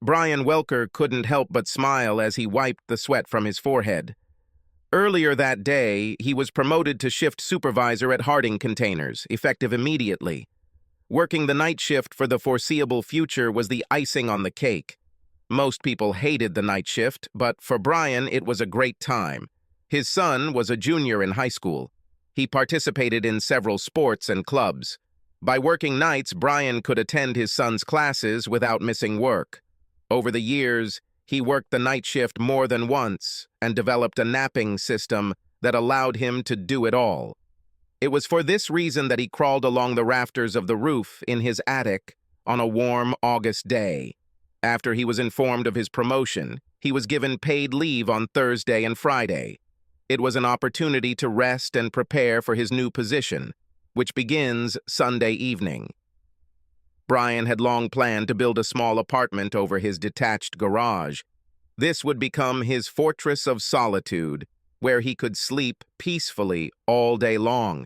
Brian Welker couldn't help but smile as he wiped the sweat from his forehead. Earlier that day, he was promoted to shift supervisor at Harding Containers, effective immediately. Working the night shift for the foreseeable future was the icing on the cake. Most people hated the night shift, but for Brian, it was a great time. His son was a junior in high school. He participated in several sports and clubs. By working nights, Brian could attend his son's classes without missing work. Over the years, he worked the night shift more than once and developed a napping system that allowed him to do it all. It was for this reason that he crawled along the rafters of the roof in his attic on a warm August day. After he was informed of his promotion, he was given paid leave on Thursday and Friday. It was an opportunity to rest and prepare for his new position, which begins Sunday evening. Brian had long planned to build a small apartment over his detached garage. This would become his fortress of solitude, where he could sleep peacefully all day long.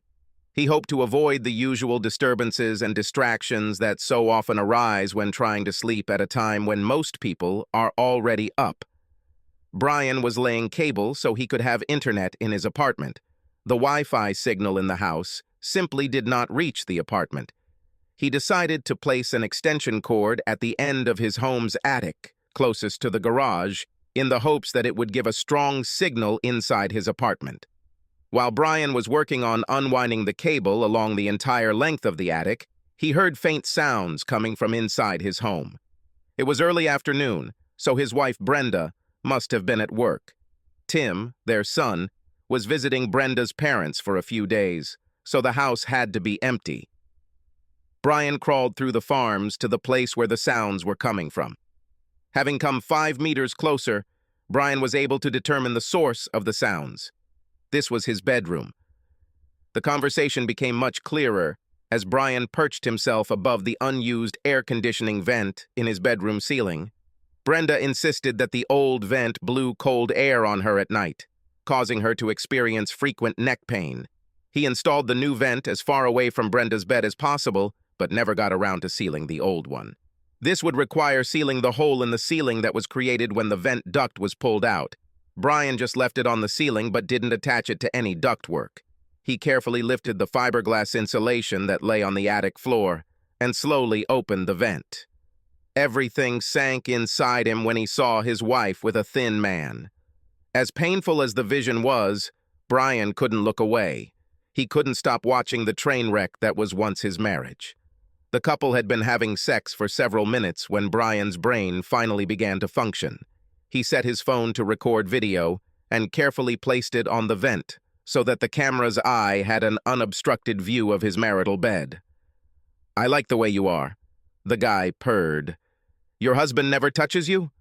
He hoped to avoid the usual disturbances and distractions that so often arise when trying to sleep at a time when most people are already up. Brian was laying cable so he could have internet in his apartment. The Wi-Fi signal in the house simply did not reach the apartment. He decided to place an extension cord at the end of his home's attic, closest to the garage, in the hopes that it would give a strong signal inside his apartment. While Brian was working on unwinding the cable along the entire length of the attic, he heard faint sounds coming from inside his home. It was early afternoon, so his wife Brenda must have been at work. Tim, their son, was visiting Brenda's parents for a few days, so the house had to be empty. Brian crawled through the farms to the place where the sounds were coming from. Having come 5 meters closer, Brian was able to determine the source of the sounds. This was his bedroom. The conversation became much clearer as Brian perched himself above the unused air conditioning vent in his bedroom ceiling. Brenda insisted that the old vent blew cold air on her at night, causing her to experience frequent neck pain. He installed the new vent as far away from Brenda's bed as possible, but never got around to sealing the old one. This would require sealing the hole in the ceiling that was created when the vent duct was pulled out. Brian just left it on the ceiling but didn't attach it to any ductwork. He carefully lifted the fiberglass insulation that lay on the attic floor and slowly opened the vent. Everything sank inside him when he saw his wife with a thin man. As painful as the vision was, Brian couldn't look away. He couldn't stop watching the train wreck that was once his marriage. The couple had been having sex for several minutes when Brian's brain finally began to function. He set his phone to record video and carefully placed it on the vent so that the camera's eye had an unobstructed view of his marital bed. "I like the way you are," the guy purred. "Your husband never touches you?"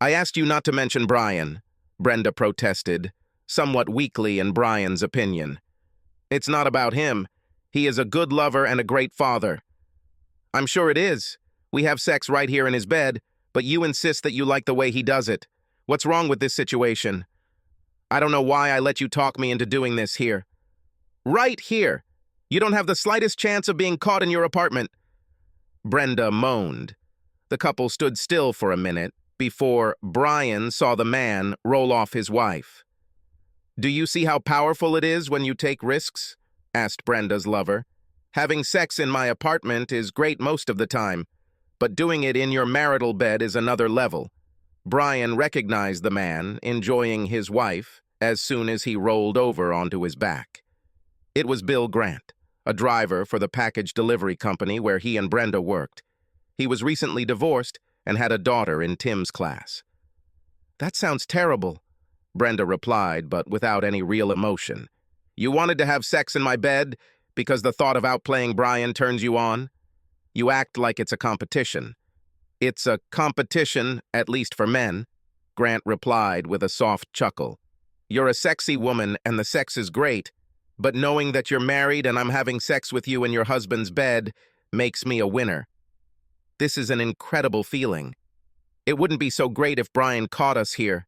"I asked you not to mention Brian," Brenda protested, somewhat weakly in Brian's opinion. "It's not about him. He is a good lover and a great father." "I'm sure it is. We have sex right here in his bed, but you insist that you like the way he does it. What's wrong with this situation?" "I don't know why I let you talk me into doing this here." "Right here. You don't have the slightest chance of being caught in your apartment." Brenda moaned. The couple stood still for a minute before Brian saw the man roll off his wife. "Do you see how powerful it is when you take risks?" asked Brenda's lover. "Having sex in my apartment is great most of the time, but doing it in your marital bed is another level." Brian recognized the man enjoying his wife as soon as he rolled over onto his back. It was Bill Grant, a driver for the package delivery company where he and Brenda worked. He was recently divorced and had a daughter in Tim's class. "That sounds terrible," Brenda replied, but without any real emotion. "You wanted to have sex in my bed because the thought of outplaying Brian turns you on? You act like it's a competition." "It's a competition, at least for men," Grant replied with a soft chuckle. "You're a sexy woman and the sex is great, but knowing that you're married and I'm having sex with you in your husband's bed makes me a winner. This is an incredible feeling. It wouldn't be so great if Brian caught us here.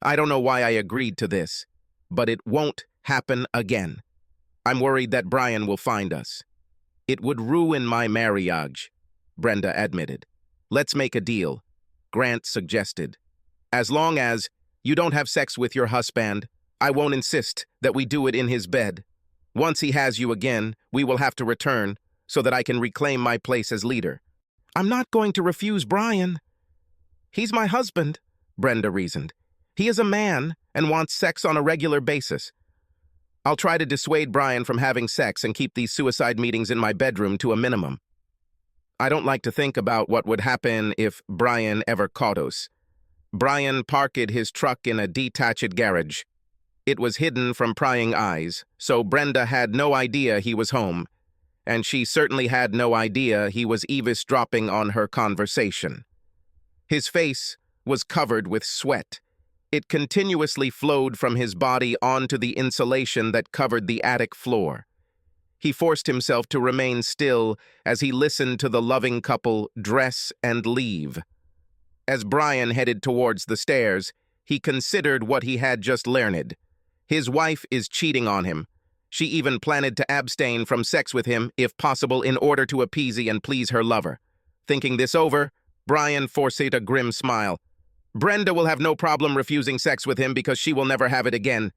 I don't know why I agreed to this, but it won't happen again. I'm worried that Brian will find us." "It would ruin my marriage," Brenda admitted. "Let's make a deal. Grant suggested. As long as you don't have sex with your husband, I won't insist that we do it in his bed. Once he has you again, we will have to return so that I can reclaim my place as leader. I'm not going to refuse Brian. He's my husband, Brenda reasoned. He is a man and wants sex on a regular basis. I'll try to dissuade Brian from having sex and keep these suicide meetings in my bedroom to a minimum. I don't like to think about what would happen if Brian ever caught us. Brian parked his truck in a detached garage. It was hidden from prying eyes, so Brenda had no idea he was home, and she certainly had no idea he was eavesdropping on her conversation. His face was covered with sweat. It continuously flowed from his body onto the insulation that covered the attic floor. He forced himself to remain still as he listened to the loving couple dress and leave. As Brian headed towards the stairs, he considered what he had just learned. His wife is cheating on him. She even planned to abstain from sex with him, if possible, in order to appease and please her lover. Thinking this over, Brian forced a grim smile. Brenda will have no problem refusing sex with him because she will never have it again.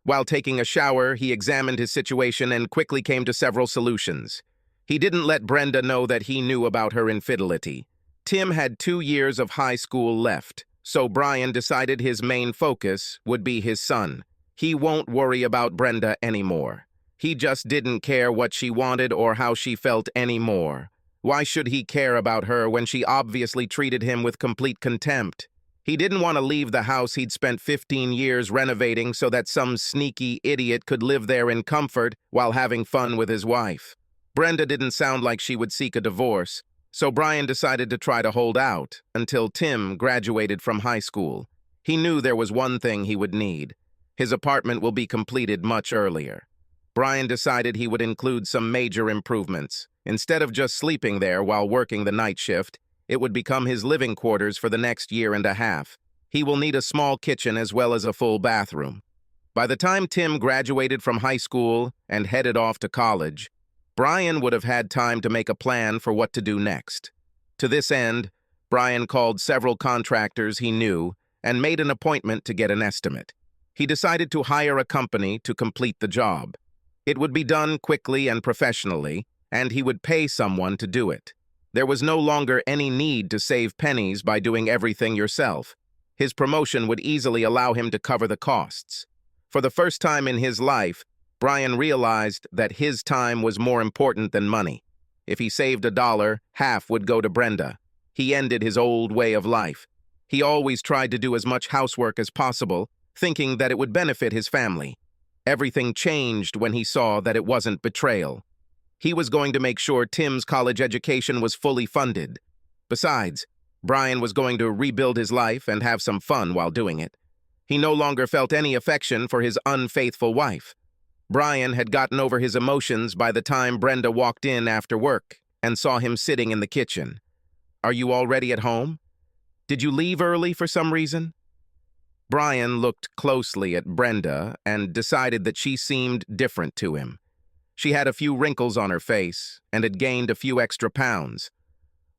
While taking a shower, he examined his situation and quickly came to several solutions. He didn't let Brenda know that he knew about her infidelity. Tim had 2 years of high school left, so Brian decided his main focus would be his son. He won't worry about Brenda anymore. He just didn't care what she wanted or how she felt anymore. Why should he care about her when she obviously treated him with complete contempt? He didn't want to leave the house he'd spent 15 years renovating so that some sneaky idiot could live there in comfort while having fun with his wife. Brenda didn't sound like she would seek a divorce, so Brian decided to try to hold out until Tim graduated from high school. He knew there was one thing he would need. His apartment will be completed much earlier. Brian decided he would include some major improvements. Instead of just sleeping there while working the night shift, it would become his living quarters for the next year and a half. He will need a small kitchen as well as a full bathroom. By the time Tim graduated from high school and headed off to college, Brian would have had time to make a plan for what to do next. To this end, Brian called several contractors he knew and made an appointment to get an estimate. He decided to hire a company to complete the job. It would be done quickly and professionally, and he would pay someone to do it. There was no longer any need to save pennies by doing everything yourself. His promotion would easily allow him to cover the costs. For the first time in his life, Brian realized that his time was more important than money. If he saved $1, half would go to Brenda. He ended his old way of life. He always tried to do as much housework as possible, thinking that it would benefit his family. Everything changed when he saw that it wasn't betrayal. He was going to make sure Tim's college education was fully funded. Besides, Brian was going to rebuild his life and have some fun while doing it. He no longer felt any affection for his unfaithful wife. Brian had gotten over his emotions by the time Brenda walked in after work and saw him sitting in the kitchen. "Are you already at home? Did you leave early for some reason?" Brian looked closely at Brenda and decided that she seemed different to him. She had a few wrinkles on her face and had gained a few extra pounds.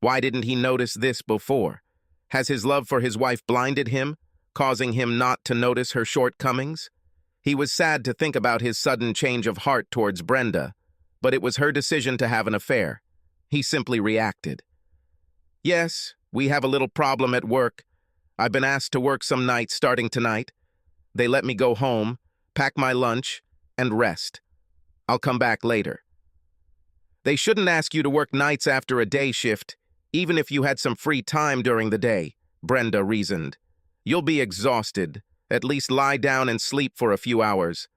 Why didn't he notice this before? Has his love for his wife blinded him, causing him not to notice her shortcomings? He was sad to think about his sudden change of heart towards Brenda, but it was her decision to have an affair. He simply reacted. "Yes, we have a little problem at work. I've been asked to work some nights starting tonight. They let me go home, pack my lunch, and rest. I'll come back later." "They shouldn't ask you to work nights after a day shift, even if you had some free time during the day," Brenda reasoned. "You'll be exhausted. At least lie down and sleep for a few hours."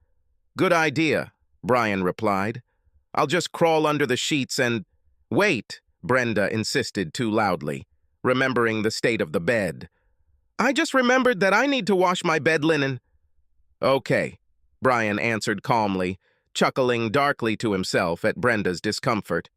"Good idea," Brian replied. "I'll just crawl under the sheets and—" "Wait," Brenda insisted too loudly, remembering the state of the bed. "I just remembered that I need to wash my bed linen." "Okay," Brian answered calmly, chuckling darkly to himself at Brenda's discomfort.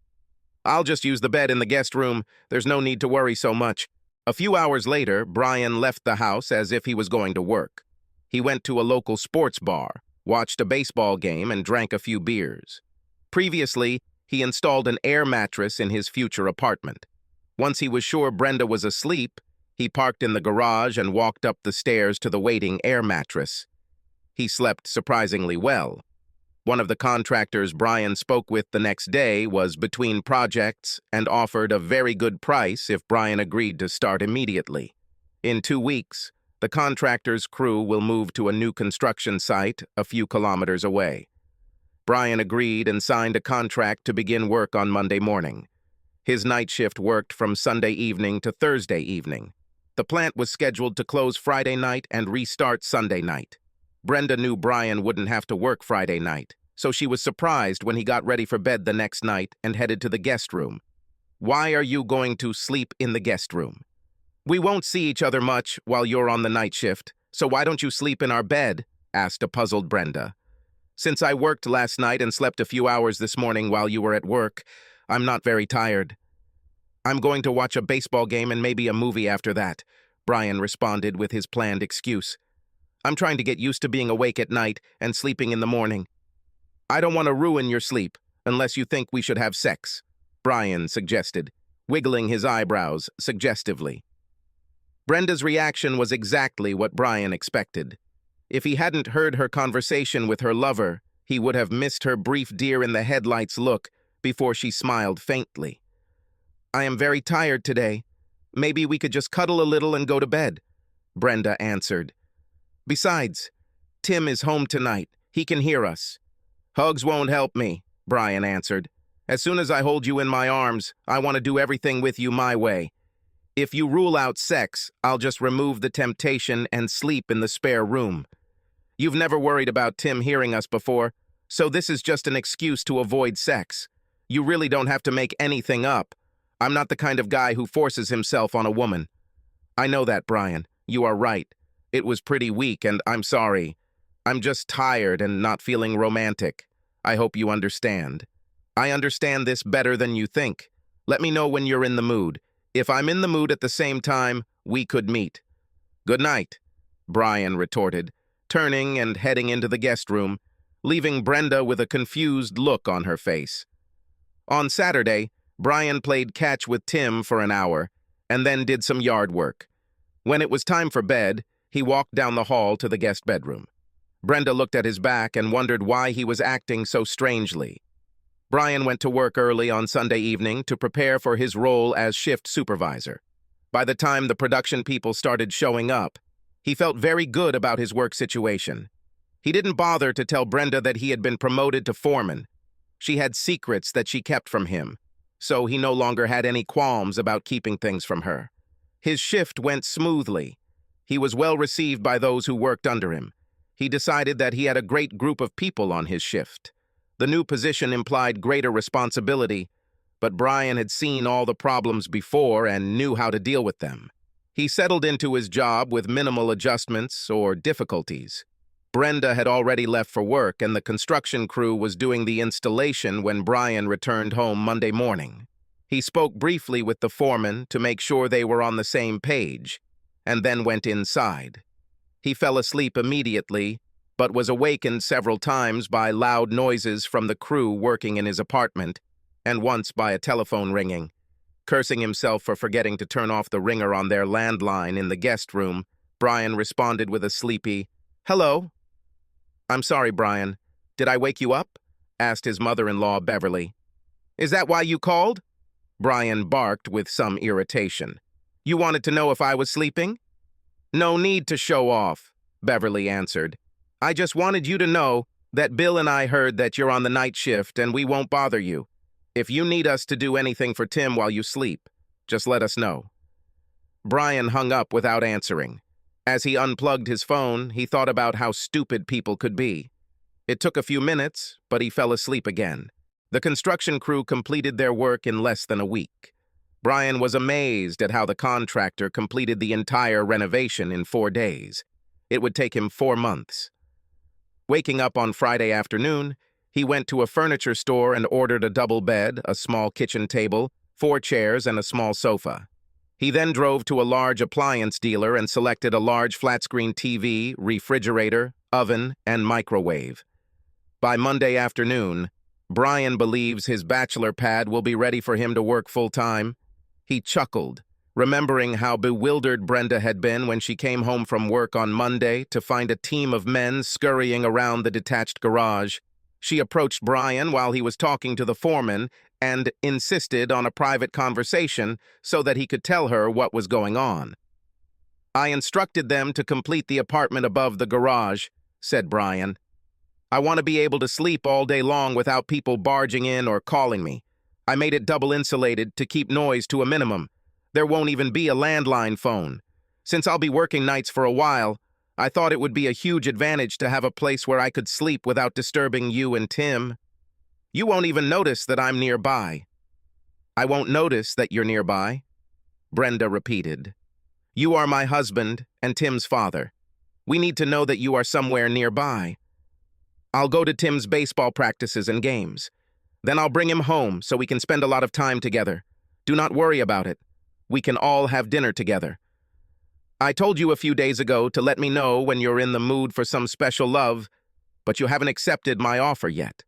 "I'll just use the bed in the guest room. There's no need to worry so much." A few hours later, Brian left the house as if he was going to work. He went to a local sports bar, watched a baseball game, and drank a few beers. Previously, he installed an air mattress in his future apartment. Once he was sure Brenda was asleep, He parked in the garage and walked up the stairs to the waiting air mattress. He slept surprisingly well. One of the contractors Brian spoke with the next day was between projects and offered a very good price if Brian agreed to start immediately. In 2 weeks, the contractor's crew will move to a new construction site a few kilometers away. Brian agreed and signed a contract to begin work on Monday morning. His night shift worked from Sunday evening to Thursday evening. The plant was scheduled to close Friday night and restart Sunday night. Brenda knew Brian wouldn't have to work Friday night, so she was surprised when he got ready for bed the next night and headed to the guest room. "Why are you going to sleep in the guest room?" "We won't see each other much while you're on the night shift, so why don't you sleep in our bed?" asked a puzzled Brenda. "Since I worked last night and slept a few hours this morning while you were at work, I'm not very tired." "I'm going to watch a baseball game and maybe a movie after that," Brian responded with his planned excuse. "I'm trying to get used to being awake at night and sleeping in the morning." "I don't want to ruin your sleep, unless you think we should have sex," Brian suggested, wiggling his eyebrows suggestively. Brenda's reaction was exactly what Brian expected. If he hadn't heard her conversation with her lover, he would have missed her brief deer-in-the-headlights look before she smiled faintly. "I am very tired today. Maybe we could just cuddle a little and go to bed," Brenda answered. "Besides, Tim is home tonight. He can hear us." "Hugs won't help me," Brian answered. "As soon as I hold you in my arms, I want to do everything with you my way. If you rule out sex, I'll just remove the temptation and sleep in the spare room. You've never worried about Tim hearing us before, so this is just an excuse to avoid sex. You really don't have to make anything up. I'm not the kind of guy who forces himself on a woman." "I know that, Brian. You are right. It was pretty weak, and I'm sorry. I'm just tired and not feeling romantic. I hope you understand." "I understand this better than you think. Let me know when you're in the mood. If I'm in the mood at the same time, we could meet." "Good night," Brian retorted, turning and heading into the guest room, leaving Brenda with a confused look on her face. On Saturday, Brian played catch with Tim for an hour, and then did some yard work. When it was time for bed, he walked down the hall to the guest bedroom. Brenda looked at his back and wondered why he was acting so strangely. Brian went to work early on Sunday evening to prepare for his role as shift supervisor. By the time the production people started showing up, he felt very good about his work situation. He didn't bother to tell Brenda that he had been promoted to foreman. She had secrets that she kept from him, so he no longer had any qualms about keeping things from her. His shift went smoothly. He was well received by those who worked under him. He decided that he had a great group of people on his shift. The new position implied greater responsibility, but Brian had seen all the problems before and knew how to deal with them. He settled into his job with minimal adjustments or difficulties. Brenda had already left for work, and the construction crew was doing the installation when Brian returned home Monday morning. He spoke briefly with the foreman to make sure they were on the same page, and then went inside. He fell asleep immediately, but was awakened several times by loud noises from the crew working in his apartment, and once by a telephone ringing. Cursing himself for forgetting to turn off the ringer on their landline in the guest room, Brian responded with a sleepy, "Hello." "I'm sorry, Brian. Did I wake you up?" asked his mother-in-law, Beverly. "Is that why you called?" Brian barked with some irritation. "You wanted to know if I was sleeping?" "No need to show off," Beverly answered. "I just wanted you to know that Bill and I heard that you're on the night shift and we won't bother you. If you need us to do anything for Tim while you sleep, just let us know." Brian hung up without answering. As he unplugged his phone, he thought about how stupid people could be. It took a few minutes, but he fell asleep again. The construction crew completed their work in less than a week. Brian was amazed at how the contractor completed the entire renovation in 4 days. It would take him 4 months. Waking up on Friday afternoon, he went to a furniture store and ordered a double bed, a small kitchen table, 4 chairs, and a small sofa. He then drove to a large appliance dealer and selected a large flat-screen TV, refrigerator, oven, and microwave. By Monday afternoon, Brian believes his bachelor pad will be ready for him to work full-time. He chuckled Remembering how bewildered Brenda had been when she came home from work on Monday to find a team of men scurrying around the detached garage, she approached Brian while he was talking to the foreman and insisted on a private conversation so that he could tell her what was going on. "I instructed them to complete the apartment above the garage," said Brian. "I want to be able to sleep all day long without people barging in or calling me. I made it double insulated to keep noise to a minimum. There won't even be a landline phone. Since I'll be working nights for a while, I thought it would be a huge advantage to have a place where I could sleep without disturbing you and Tim. You won't even notice that I'm nearby." "I won't notice that you're nearby," Brenda repeated. "You are my husband and Tim's father. We need to know that you are somewhere nearby. I'll go to Tim's baseball practices and games. Then I'll bring him home so we can spend a lot of time together. Do not worry about it. We can all have dinner together. I told you a few days ago to let me know when you're in the mood for some special love, but you haven't accepted my offer yet."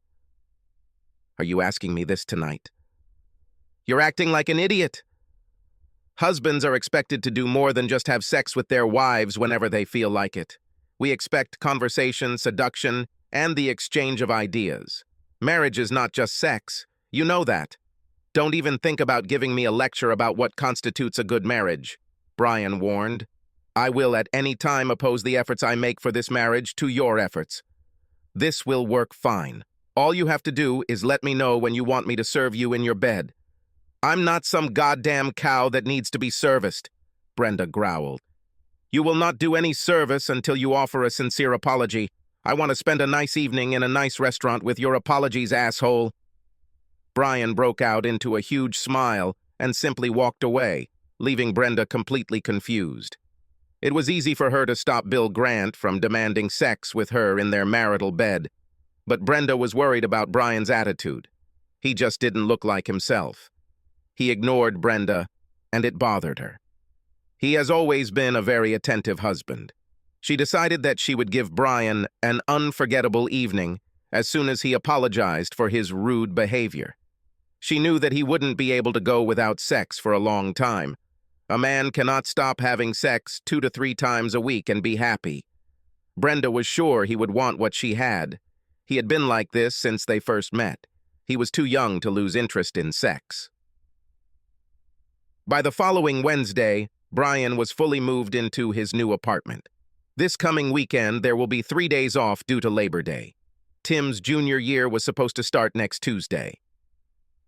"Are you asking me this tonight?" "You're acting like an idiot. Husbands are expected to do more than just have sex with their wives whenever they feel like it. We expect conversation, seduction, and the exchange of ideas. Marriage is not just sex. You know that. Don't even think about giving me a lecture about what constitutes a good marriage," Brian warned. "I will at any time oppose the efforts I make for this marriage to your efforts. This will work fine. All you have to do is let me know when you want me to serve you in your bed." "I'm not some goddamn cow that needs to be serviced," Brenda growled. "You will not do any service until you offer a sincere apology. I want to spend a nice evening in a nice restaurant with your apologies, asshole." Brian broke out into a huge smile and simply walked away, leaving Brenda completely confused. It was easy for her to stop Bill Grant from demanding sex with her in their marital bed, but Brenda was worried about Brian's attitude. He just didn't look like himself. He ignored Brenda, and it bothered her. He has always been a very attentive husband. She decided that she would give Brian an unforgettable evening as soon as he apologized for his rude behavior. She knew that he wouldn't be able to go without sex for a long time. A man cannot stop having sex 2 to 3 times a week and be happy. Brenda was sure he would want what she had. He had been like this since they first met. He was too young to lose interest in sex. By the following Wednesday, Brian was fully moved into his new apartment. This coming weekend, there will be 3 days off due to Labor Day. Tim's junior year was supposed to start next Tuesday.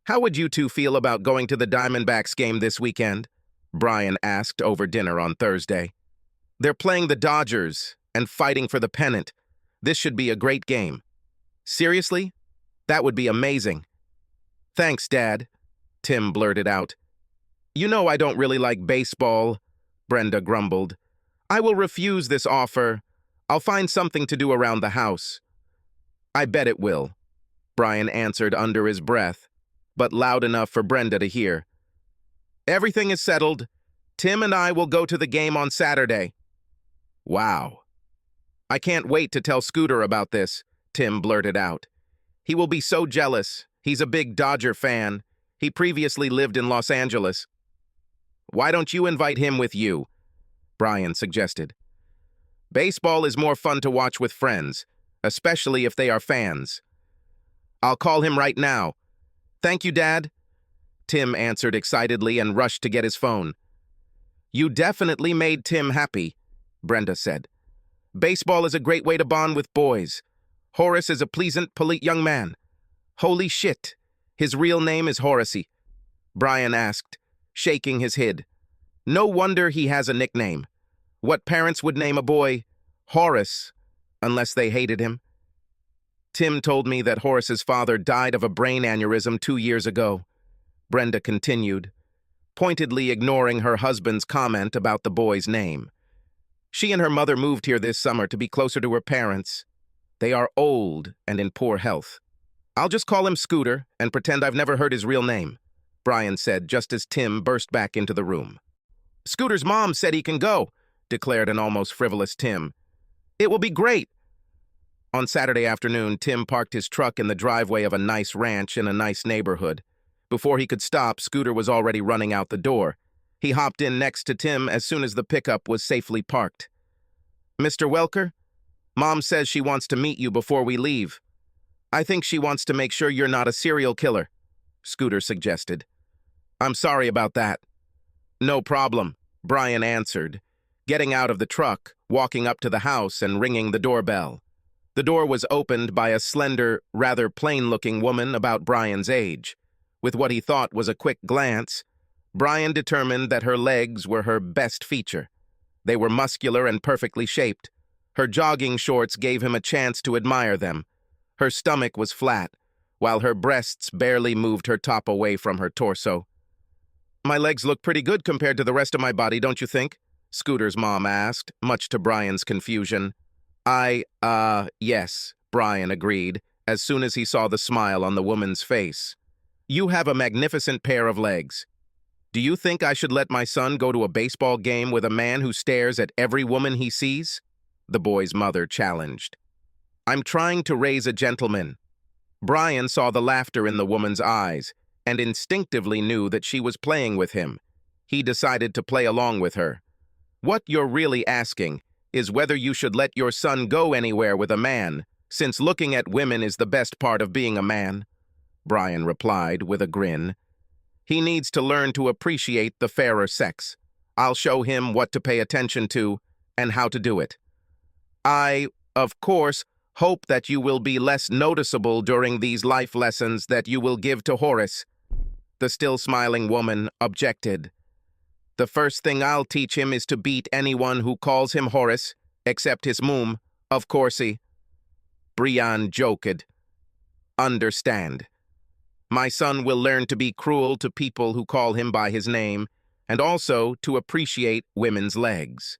"How would you two feel about going to the Diamondbacks game this weekend?" Brian asked over dinner on Thursday. "They're playing the Dodgers and fighting for the pennant. This should be a great game." "Seriously? That would be amazing." "Thanks, Dad," Tim blurted out. "You know I don't really like baseball," Brenda grumbled. "I will refuse this offer. I'll find something to do around the house." "I bet it will," Brian answered under his breath, but loud enough for Brenda to hear. "Everything is settled. Tim and I will go to the game on Saturday." "Wow." "I can't wait to tell Scooter about this," Tim blurted out. "He will be so jealous. He's a big Dodger fan. He previously lived in Los Angeles." "Why don't you invite him with you?" Brian suggested. "Baseball is more fun to watch with friends, especially if they are fans." "I'll call him right now." "Thank you, Dad," Tim answered excitedly and rushed to get his phone. "You definitely made Tim happy," Brenda said. "Baseball is a great way to bond with boys. Horace is a pleasant, polite young man." "Holy shit, his real name is Horace?" Brian asked, shaking his head. "No wonder he has a nickname. What parents would name a boy Horace, unless they hated him?" "Tim told me that Horace's father died of a brain aneurysm 2 years ago," Brenda continued, pointedly ignoring her husband's comment about the boy's name. "She and her mother moved here this summer to be closer to her parents. They are old and in poor health. I'll just call him Scooter and pretend I've never heard his real name," Brian said just as Tim burst back into the room. "Scooter's mom said he can go," declared an almost frivolous Tim. "It will be great." On Saturday afternoon, Tim parked his truck in the driveway of a nice ranch in a nice neighborhood. Before he could stop, Scooter was already running out the door. He hopped in next to Tim as soon as the pickup was safely parked. "Mr. Welker, Mom says she wants to meet you before we leave. I think she wants to make sure you're not a serial killer," Scooter suggested. "I'm sorry about that." "No problem," Brian answered, getting out of the truck, walking up to the house and ringing the doorbell. The door was opened by a slender, rather plain-looking woman about Brian's age. With what he thought was a quick glance, Brian determined that her legs were her best feature. They were muscular and perfectly shaped. Her jogging shorts gave him a chance to admire them. Her stomach was flat, while her breasts barely moved her top away from her torso. "My legs look pretty good compared to the rest of my body, don't you think?" Scooter's mom asked, much to Brian's confusion. Yes," Brian agreed, as soon as he saw the smile on the woman's face. "You have a magnificent pair of legs. Do you think I should let my son go to a baseball game with a man who stares at every woman he sees?" the boy's mother challenged. "I'm trying to raise a gentleman." Brian saw the laughter in the woman's eyes and instinctively knew that she was playing with him. He decided to play along with her. "What you're really asking is whether you should let your son go anywhere with a man, since looking at women is the best part of being a man," Brian replied with a grin. "He needs to learn to appreciate the fairer sex. I'll show him what to pay attention to and how to do it. I, of course, hope that you will be less noticeable during these life lessons that you will give to Horace," the still smiling woman objected. "The first thing I'll teach him is to beat anyone who calls him Horace, except his mum, of coursey." Brian joked. "Understand. My son will learn to be cruel to people who call him by his name, and also to appreciate women's legs.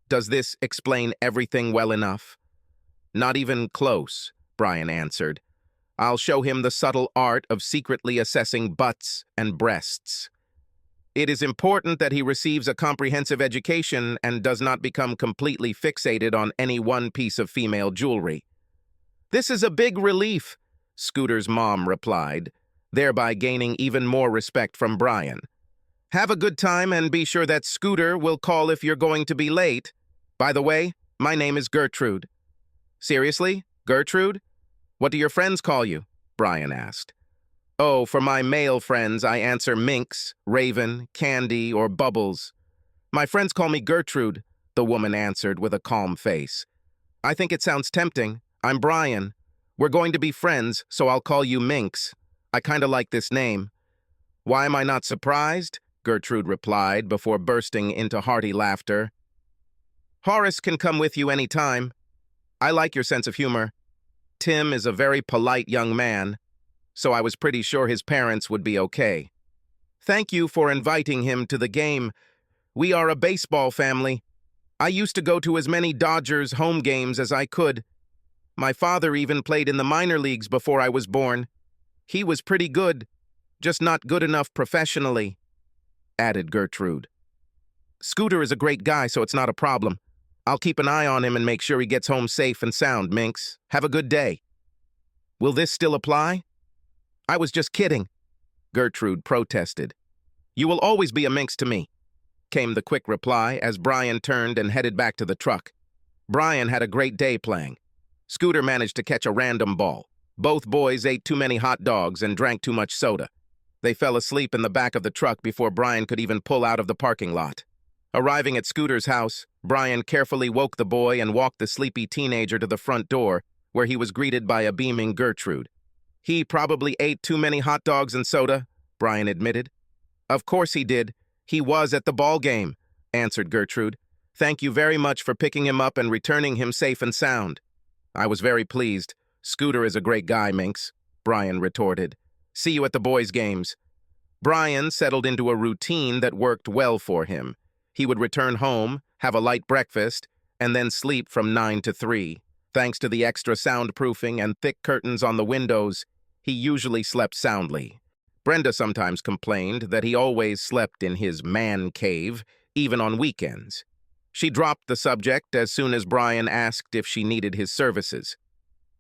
Does this explain everything well enough?" "Not even close," Brian answered. "I'll show him the subtle art of secretly assessing butts and breasts. It is important that he receives a comprehensive education and does not become completely fixated on any one piece of female jewelry." "This is a big relief," Scooter's mom replied, thereby gaining even more respect from Brian. "Have a good time and be sure that Scooter will call if you're going to be late. By the way, my name is Gertrude." "Seriously? Gertrude? What do your friends call you?" Brian asked. "Oh, for my male friends, I answer Minx, Raven, Candy, or Bubbles. My friends call me Gertrude," the woman answered with a calm face. "I think it sounds tempting. I'm Brian. We're going to be friends, so I'll call you Minx. I kinda like this name." "Why am I not surprised?" Gertrude replied before bursting into hearty laughter. "Horace can come with you any time. I like your sense of humor. Tim is a very polite young man, so I was pretty sure his parents would be okay. Thank you for inviting him to the game. We are a baseball family. I used to go to as many Dodgers home games as I could. My father even played in the minor leagues before I was born. He was pretty good, just not good enough professionally," added Gertrude. "Scooter is a great guy, so it's not a problem. I'll keep an eye on him and make sure he gets home safe and sound, Minx. Have a good day." "Will this still apply?" "I was just kidding," Gertrude protested. "You will always be a Minx to me," came the quick reply as Brian turned and headed back to the truck. Brian had a great day playing. Scooter managed to catch a random ball. Both boys ate too many hot dogs and drank too much soda. They fell asleep in the back of the truck before Brian could even pull out of the parking lot. Arriving at Scooter's house, Brian carefully woke the boy and walked the sleepy teenager to the front door, where he was greeted by a beaming Gertrude. "He probably ate too many hot dogs and soda," Brian admitted. "Of course he did. He was at the ball game," answered Gertrude. "Thank you very much for picking him up and returning him safe and sound." "I was very pleased. Scooter is a great guy, Minx," Brian retorted. "See you at the boys' games." Brian settled into a routine that worked well for him. He would return home, have a light breakfast, and then sleep from 9 to 3. Thanks to the extra soundproofing and thick curtains on the windows, he usually slept soundly. Brenda sometimes complained that he always slept in his man cave, even on weekends. She dropped the subject as soon as Brian asked if she needed his services.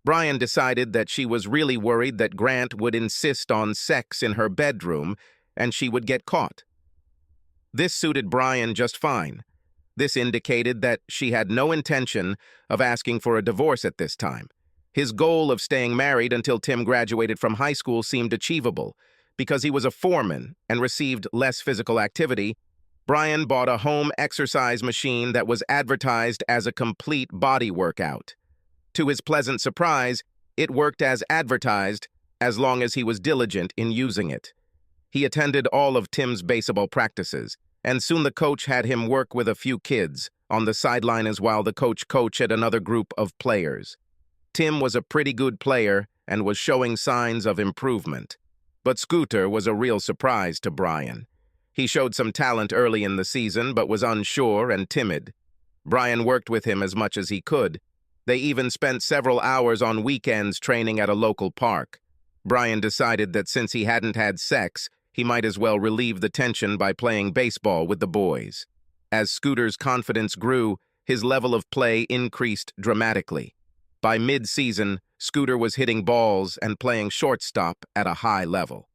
Brian decided that she was really worried that Grant would insist on sex in her bedroom and she would get caught. This suited Brian just fine. This indicated that she had no intention of asking for a divorce at this time. His goal of staying married until Tim graduated from high school seemed achievable. Because he was a foreman and received less physical activity, Brian bought a home exercise machine that was advertised as a complete body workout. To his pleasant surprise, it worked as advertised as long as he was diligent in using it. He attended all of Tim's baseball practices, and soon the coach had him work with a few kids on the sideline as while the coach coached another group of players. Tim was a pretty good player and was showing signs of improvement. But Scooter was a real surprise to Brian. He showed some talent early in the season, but was unsure and timid. Brian worked with him as much as he could. They even spent several hours on weekends training at a local park. Brian decided that since he hadn't had sex, he might as well relieve the tension by playing baseball with the boys. As Scooter's confidence grew, his level of play increased dramatically. By mid-season, Scooter was hitting balls and playing shortstop at a high level.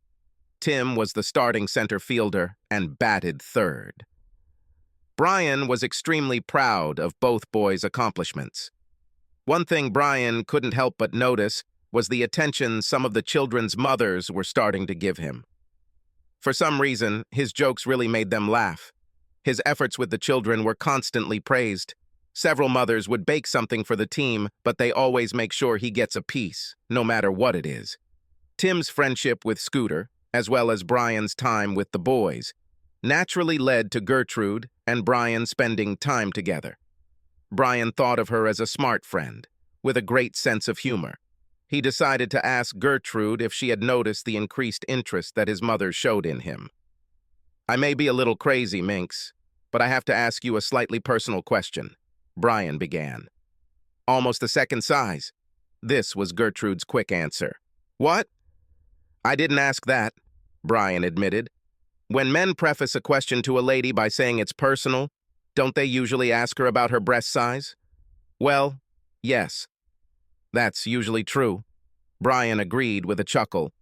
Tim was the starting center fielder and batted third. Brian was extremely proud of both boys' accomplishments. One thing Brian couldn't help but notice was the attention some of the children's mothers were starting to give him. For some reason, his jokes really made them laugh. His efforts with the children were constantly praised. Several mothers would bake something for the team, but they always make sure he gets a piece, no matter what it is. Tim's friendship with Scooter, as well as Brian's time with the boys, naturally led to Gertrude and Brian spending time together. Brian thought of her as a smart friend, with a great sense of humor. He decided to ask Gertrude if she had noticed the increased interest that his mother showed in him. "I may be a little crazy, Minx, but I have to ask you a slightly personal question," Brian began. "Almost the second size." This was Gertrude's quick answer. "What?" "I didn't ask that," Brian admitted. "When men preface a question to a lady by saying it's personal, don't they usually ask her about her breast size?" "Well, yes. That's usually true," Brian agreed with a chuckle.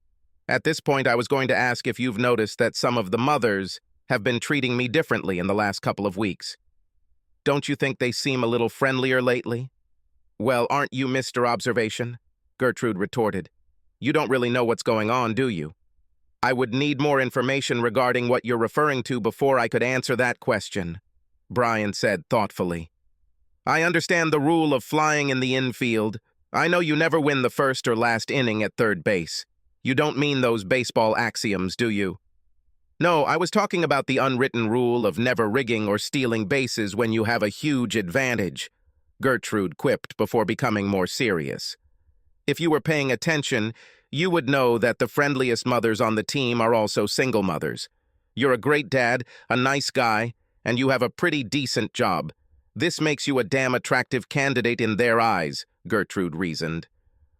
"At this point, I was going to ask if you've noticed that some of the mothers have been treating me differently in the last couple of weeks. Don't you think they seem a little friendlier lately?" "Well, aren't you Mr. Observation?" Gertrude retorted. "You don't really know what's going on, do you?" "I would need more information regarding what you're referring to before I could answer that question," Brian said thoughtfully. "I understand the rule of flying in the infield. I know you never win the first or last inning at third base. You don't mean those baseball axioms, do you?" "No, I was talking about the unwritten rule of never rigging or stealing bases when you have a huge advantage," Gertrude quipped before becoming more serious. "If you were paying attention, you would know that the friendliest mothers on the team are also single mothers. You're a great dad, a nice guy, and you have a pretty decent job. This makes you a damn attractive candidate in their eyes," Gertrude reasoned.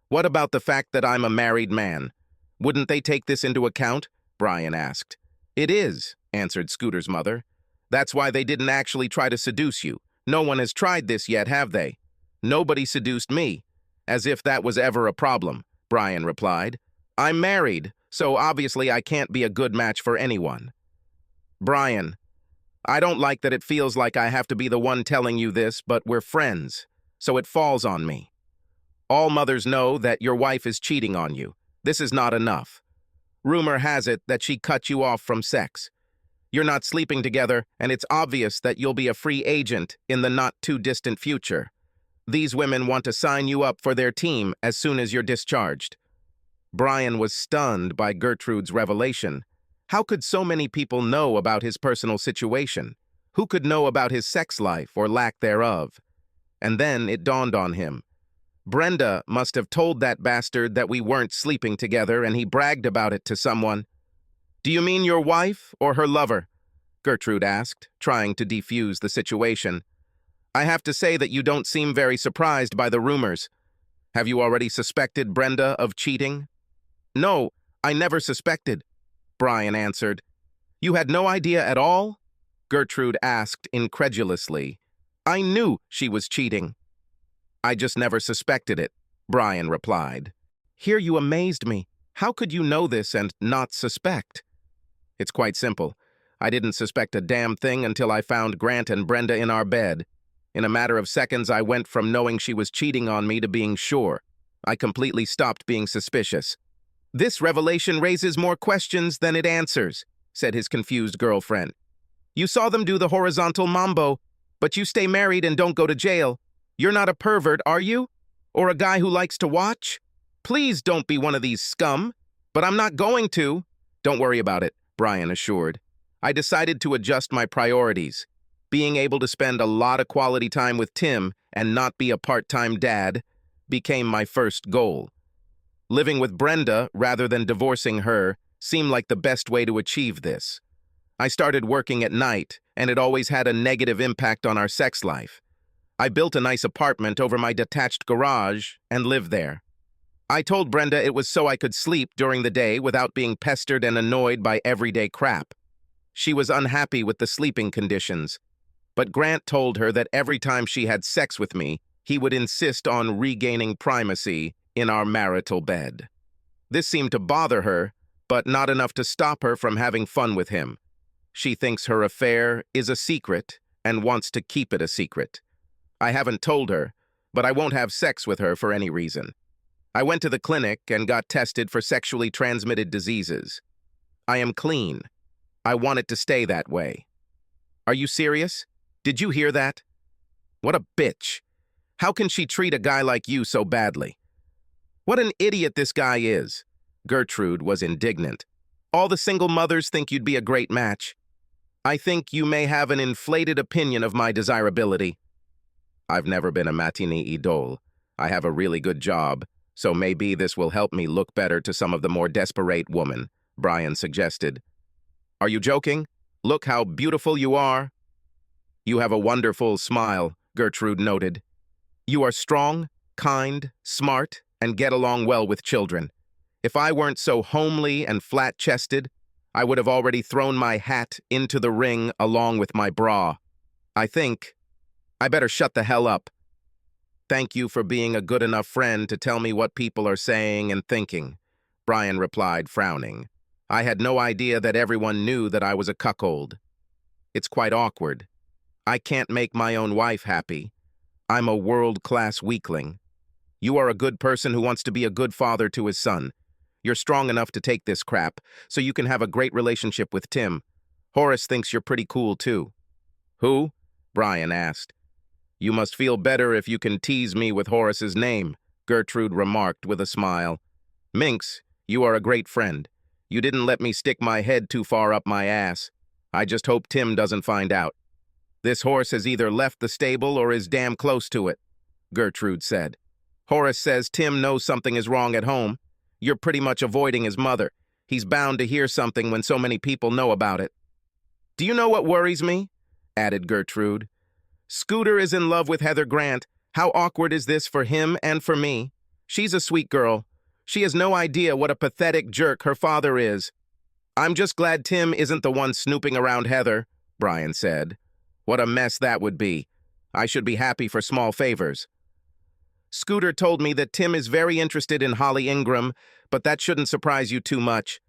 "What about the fact that I'm a married man? Wouldn't they take this into account?" Brian asked. "It is," answered Scooter's mother. "That's why they didn't actually try to seduce you. No one has tried this yet, have they?" "Nobody seduced me." "As if that was ever a problem," Brian replied. "I'm married, so obviously I can't be a good match for anyone." "Brian, I don't like that it feels like I have to be the one telling you this, but we're friends, so it falls on me. All mothers know that your wife is cheating on you. This is not enough. Rumor has it that she cut you off from sex. You're not sleeping together, and it's obvious that you'll be a free agent in the not-too-distant future. These women want to sign you up for their team as soon as you're discharged." Brian was stunned by Gertrude's revelation. How could so many people know about his personal situation? Who could know about his sex life or lack thereof? And then it dawned on him. Brenda must have told that bastard that we weren't sleeping together, and he bragged about it to someone. "Do you mean your wife or her lover?" Gertrude asked, trying to defuse the situation. "I have to say that you don't seem very surprised by the rumors. Have you already suspected Brenda of cheating?" "No, I never suspected," Brian answered. "You had no idea at all?" Gertrude asked incredulously. "I knew she was cheating." "I just never suspected it," Brian replied. "Here you amazed me. How could you know this and not suspect?" "It's quite simple. I didn't suspect a damn thing until I found Grant and Brenda in our bed. In a matter of seconds, I went from knowing she was cheating on me to being sure. I completely stopped being suspicious. "This revelation raises more questions than it answers," said his confused girlfriend. "You saw them do the horizontal mambo, but you stay married and don't go to jail. You're not a pervert, are you? Or a guy who likes to watch? Please don't be one of these scum." "But I'm not going to." "Don't worry about it," Brian assured. "I decided to adjust my priorities. Being able to spend a lot of quality time with Tim and not be a part-time dad became my first goal. Living with Brenda rather than divorcing her seemed like the best way to achieve this. I started working at night, and it always had a negative impact on our sex life. I built a nice apartment over my detached garage and lived there. I told Brenda it was so I could sleep during the day without being pestered and annoyed by everyday crap. She was unhappy with the sleeping conditions, but Grant told her that every time she had sex with me, he would insist on regaining primacy in our marital bed. This seemed to bother her, but not enough to stop her from having fun with him. She thinks her affair is a secret and wants to keep it a secret. I haven't told her, but I won't have sex with her for any reason. I went to the clinic and got tested for sexually transmitted diseases. I am clean. I want it to stay that way. Are you serious? Did you hear that? What a bitch. How can she treat a guy like you so badly? What an idiot this guy is. Gertrude was indignant. All the single mothers think you'd be a great match. I think you may have an inflated opinion of my desirability. I've never been a matinee idol. I have a really good job, so maybe this will help me look better to some of the more desperate women, Brian suggested. Are you joking? Look how beautiful you are. You have a wonderful smile, Gertrude noted. You are strong, kind, smart, and get along well with children. If I weren't so homely and flat-chested, I would have already thrown my hat into the ring along with my bra. I think I better shut the hell up. Thank you for being a good enough friend to tell me what people are saying and thinking, Brian replied, frowning. I had no idea that everyone knew that I was a cuckold. It's quite awkward. I can't make my own wife happy. I'm a world-class weakling. You are a good person who wants to be a good father to his son. You're strong enough to take this crap, so you can have a great relationship with Tim. Horace thinks you're pretty cool, too. Who? Brian asked. You must feel better if you can tease me with Horace's name, Gertrude remarked with a smile. Minx, you are a great friend. You didn't let me stick my head too far up my ass. I just hope Tim doesn't find out. This horse has either left the stable or is damn close to it, Gertrude said. Horace says Tim knows something is wrong at home. You're pretty much avoiding his mother. He's bound to hear something when so many people know about it. Do you know what worries me? Added Gertrude. Scooter is in love with Heather Grant. How awkward is this for him and for me? She's a sweet girl. She has no idea what a pathetic jerk her father is. I'm just glad Tim isn't the one snooping around Heather, Brian said. What a mess that would be. I should be happy for small favors. Scooter told me that Tim is very interested in Holly Ingram, but that shouldn't surprise you too much.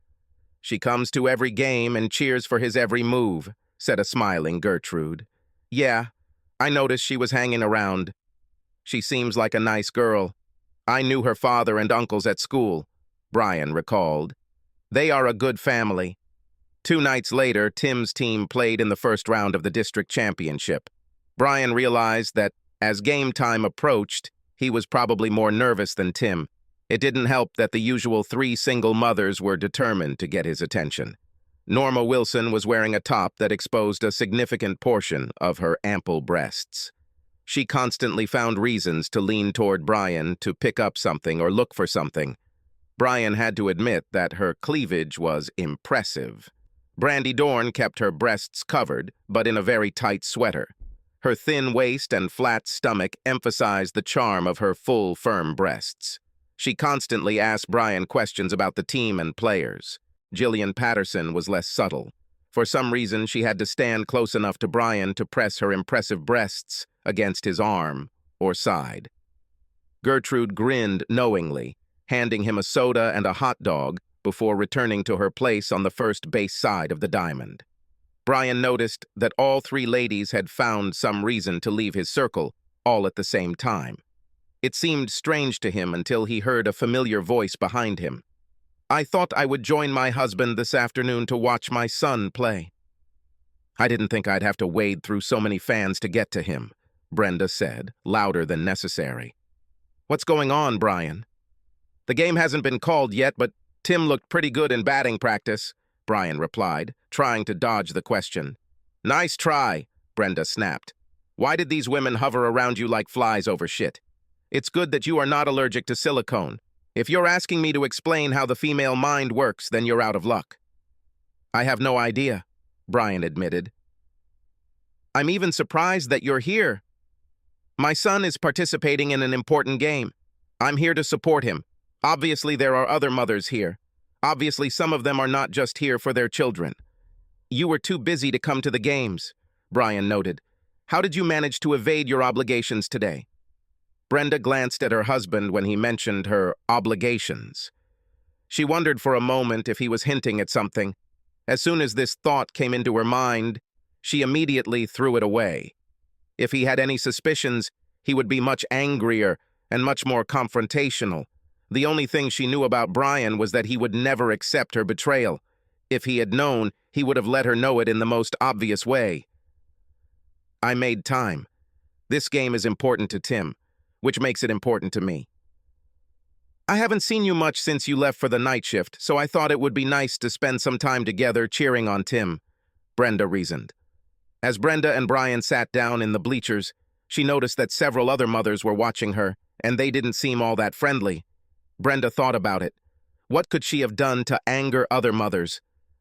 She comes to every game and cheers for his every move, said a smiling Gertrude. Yeah, I noticed she was hanging around. She seems like a nice girl. I knew her father and uncles at school, Brian recalled. They are a good family. 2 nights later, Tim's team played in the first round of the district championship. Brian realized that, as game time approached, he was probably more nervous than Tim. It didn't help that the usual 3 single mothers were determined to get his attention. Norma Wilson was wearing a top that exposed a significant portion of her ample breasts. She constantly found reasons to lean toward Brian to pick up something or look for something. Brian had to admit that her cleavage was impressive. Brandy Dorn kept her breasts covered, but in a very tight sweater. Her thin waist and flat stomach emphasized the charm of her full, firm breasts. She constantly asked Brian questions about the team and players. Jillian Patterson was less subtle. For some reason, she had to stand close enough to Brian to press her impressive breasts against his arm or side. Gertrude grinned knowingly, handing him a soda and a hot dog before returning to her place on the first base side of the diamond. Brian noticed that all three ladies had found some reason to leave his circle, all at the same time. It seemed strange to him until he heard a familiar voice behind him. "I thought I would join my husband this afternoon to watch my son play." "I didn't think I'd have to wade through so many fans to get to him," Brenda said, louder than necessary. "What's going on, Brian?" "The game hasn't been called yet, but Tim looked pretty good in batting practice," Brian replied, trying to dodge the question. "Nice try," Brenda snapped. "Why did these women hover around you like flies over shit? It's good that you are not allergic to silicone. If you're asking me to explain how the female mind works, then you're out of luck." "I have no idea," Brian admitted. "I'm even surprised that you're here. My son is participating in an important game. I'm here to support him. Obviously, there are other mothers here. Obviously, some of them are not just here for their children." "You were too busy to come to the games," Brian noted. "How did you manage to evade your obligations today?" Brenda glanced at her husband when he mentioned her obligations. She wondered for a moment if he was hinting at something. As soon as this thought came into her mind, she immediately threw it away. If he had any suspicions, he would be much angrier and much more confrontational. The only thing she knew about Brian was that he would never accept her betrayal. If he had known, he would have let her know it in the most obvious way. "I made time. This game is important to Tim, which makes it important to me. I haven't seen you much since you left for the night shift, so I thought it would be nice to spend some time together cheering on Tim," Brenda reasoned. As Brenda and Brian sat down in the bleachers, she noticed that several other mothers were watching her, and they didn't seem all that friendly. Brenda thought about it. What could she have done to anger other mothers?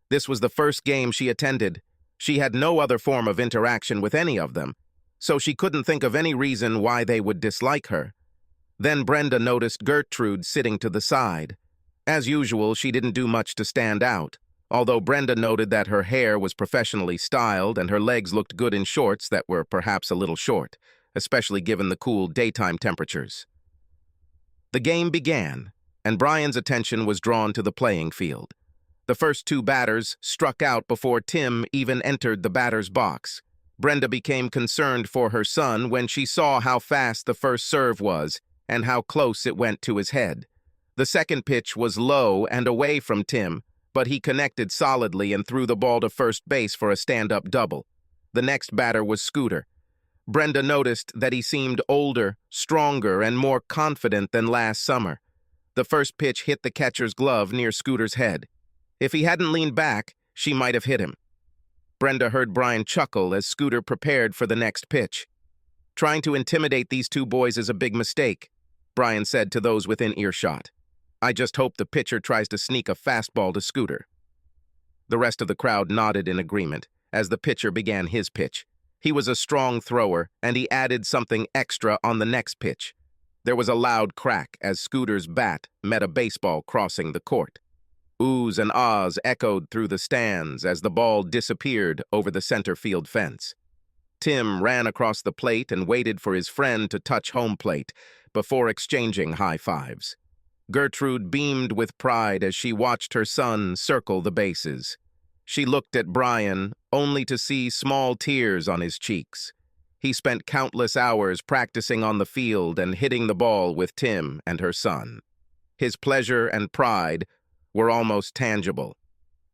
This was the first game she attended. She had no other form of interaction with any of them, so she couldn't think of any reason why they would dislike her. Then Brenda noticed Gertrude sitting to the side. As usual, she didn't do much to stand out, although Brenda noted that her hair was professionally styled and her legs looked good in shorts that were perhaps a little short, especially given the cool daytime temperatures. The game began, and Brian's attention was drawn to the playing field. The first two batters struck out before Tim even entered the batter's box. Brenda became concerned for her son when she saw how fast the first serve was and how close it went to his head. The second pitch was low and away from Tim, but he connected solidly and threw the ball to first base for a stand-up double. The next batter was Scooter. Brenda noticed that he seemed older, stronger, and more confident than last summer. The first pitch hit the catcher's glove near Scooter's head. If he hadn't leaned back, she might have hit him. Brenda heard Brian chuckle as Scooter prepared for the next pitch. "Trying to intimidate these two boys is a big mistake," Brian said to those within earshot. "I just hope the pitcher tries to sneak a fastball to Scooter." The rest of the crowd nodded in agreement as the pitcher began his pitch. He was a strong thrower, and he added something extra on the next pitch. There was a loud crack as Scooter's bat met a baseball crossing the court. Oohs and ahs echoed through the stands as the ball disappeared over the center field fence. Tim ran across the plate and waited for his friend to touch home plate before exchanging high fives. Gertrude beamed with pride as she watched her son circle the bases. She looked at Brian, only to see small tears on his cheeks. He spent countless hours practicing on the field and hitting the ball with Tim and her son. His pleasure and pride were almost tangible.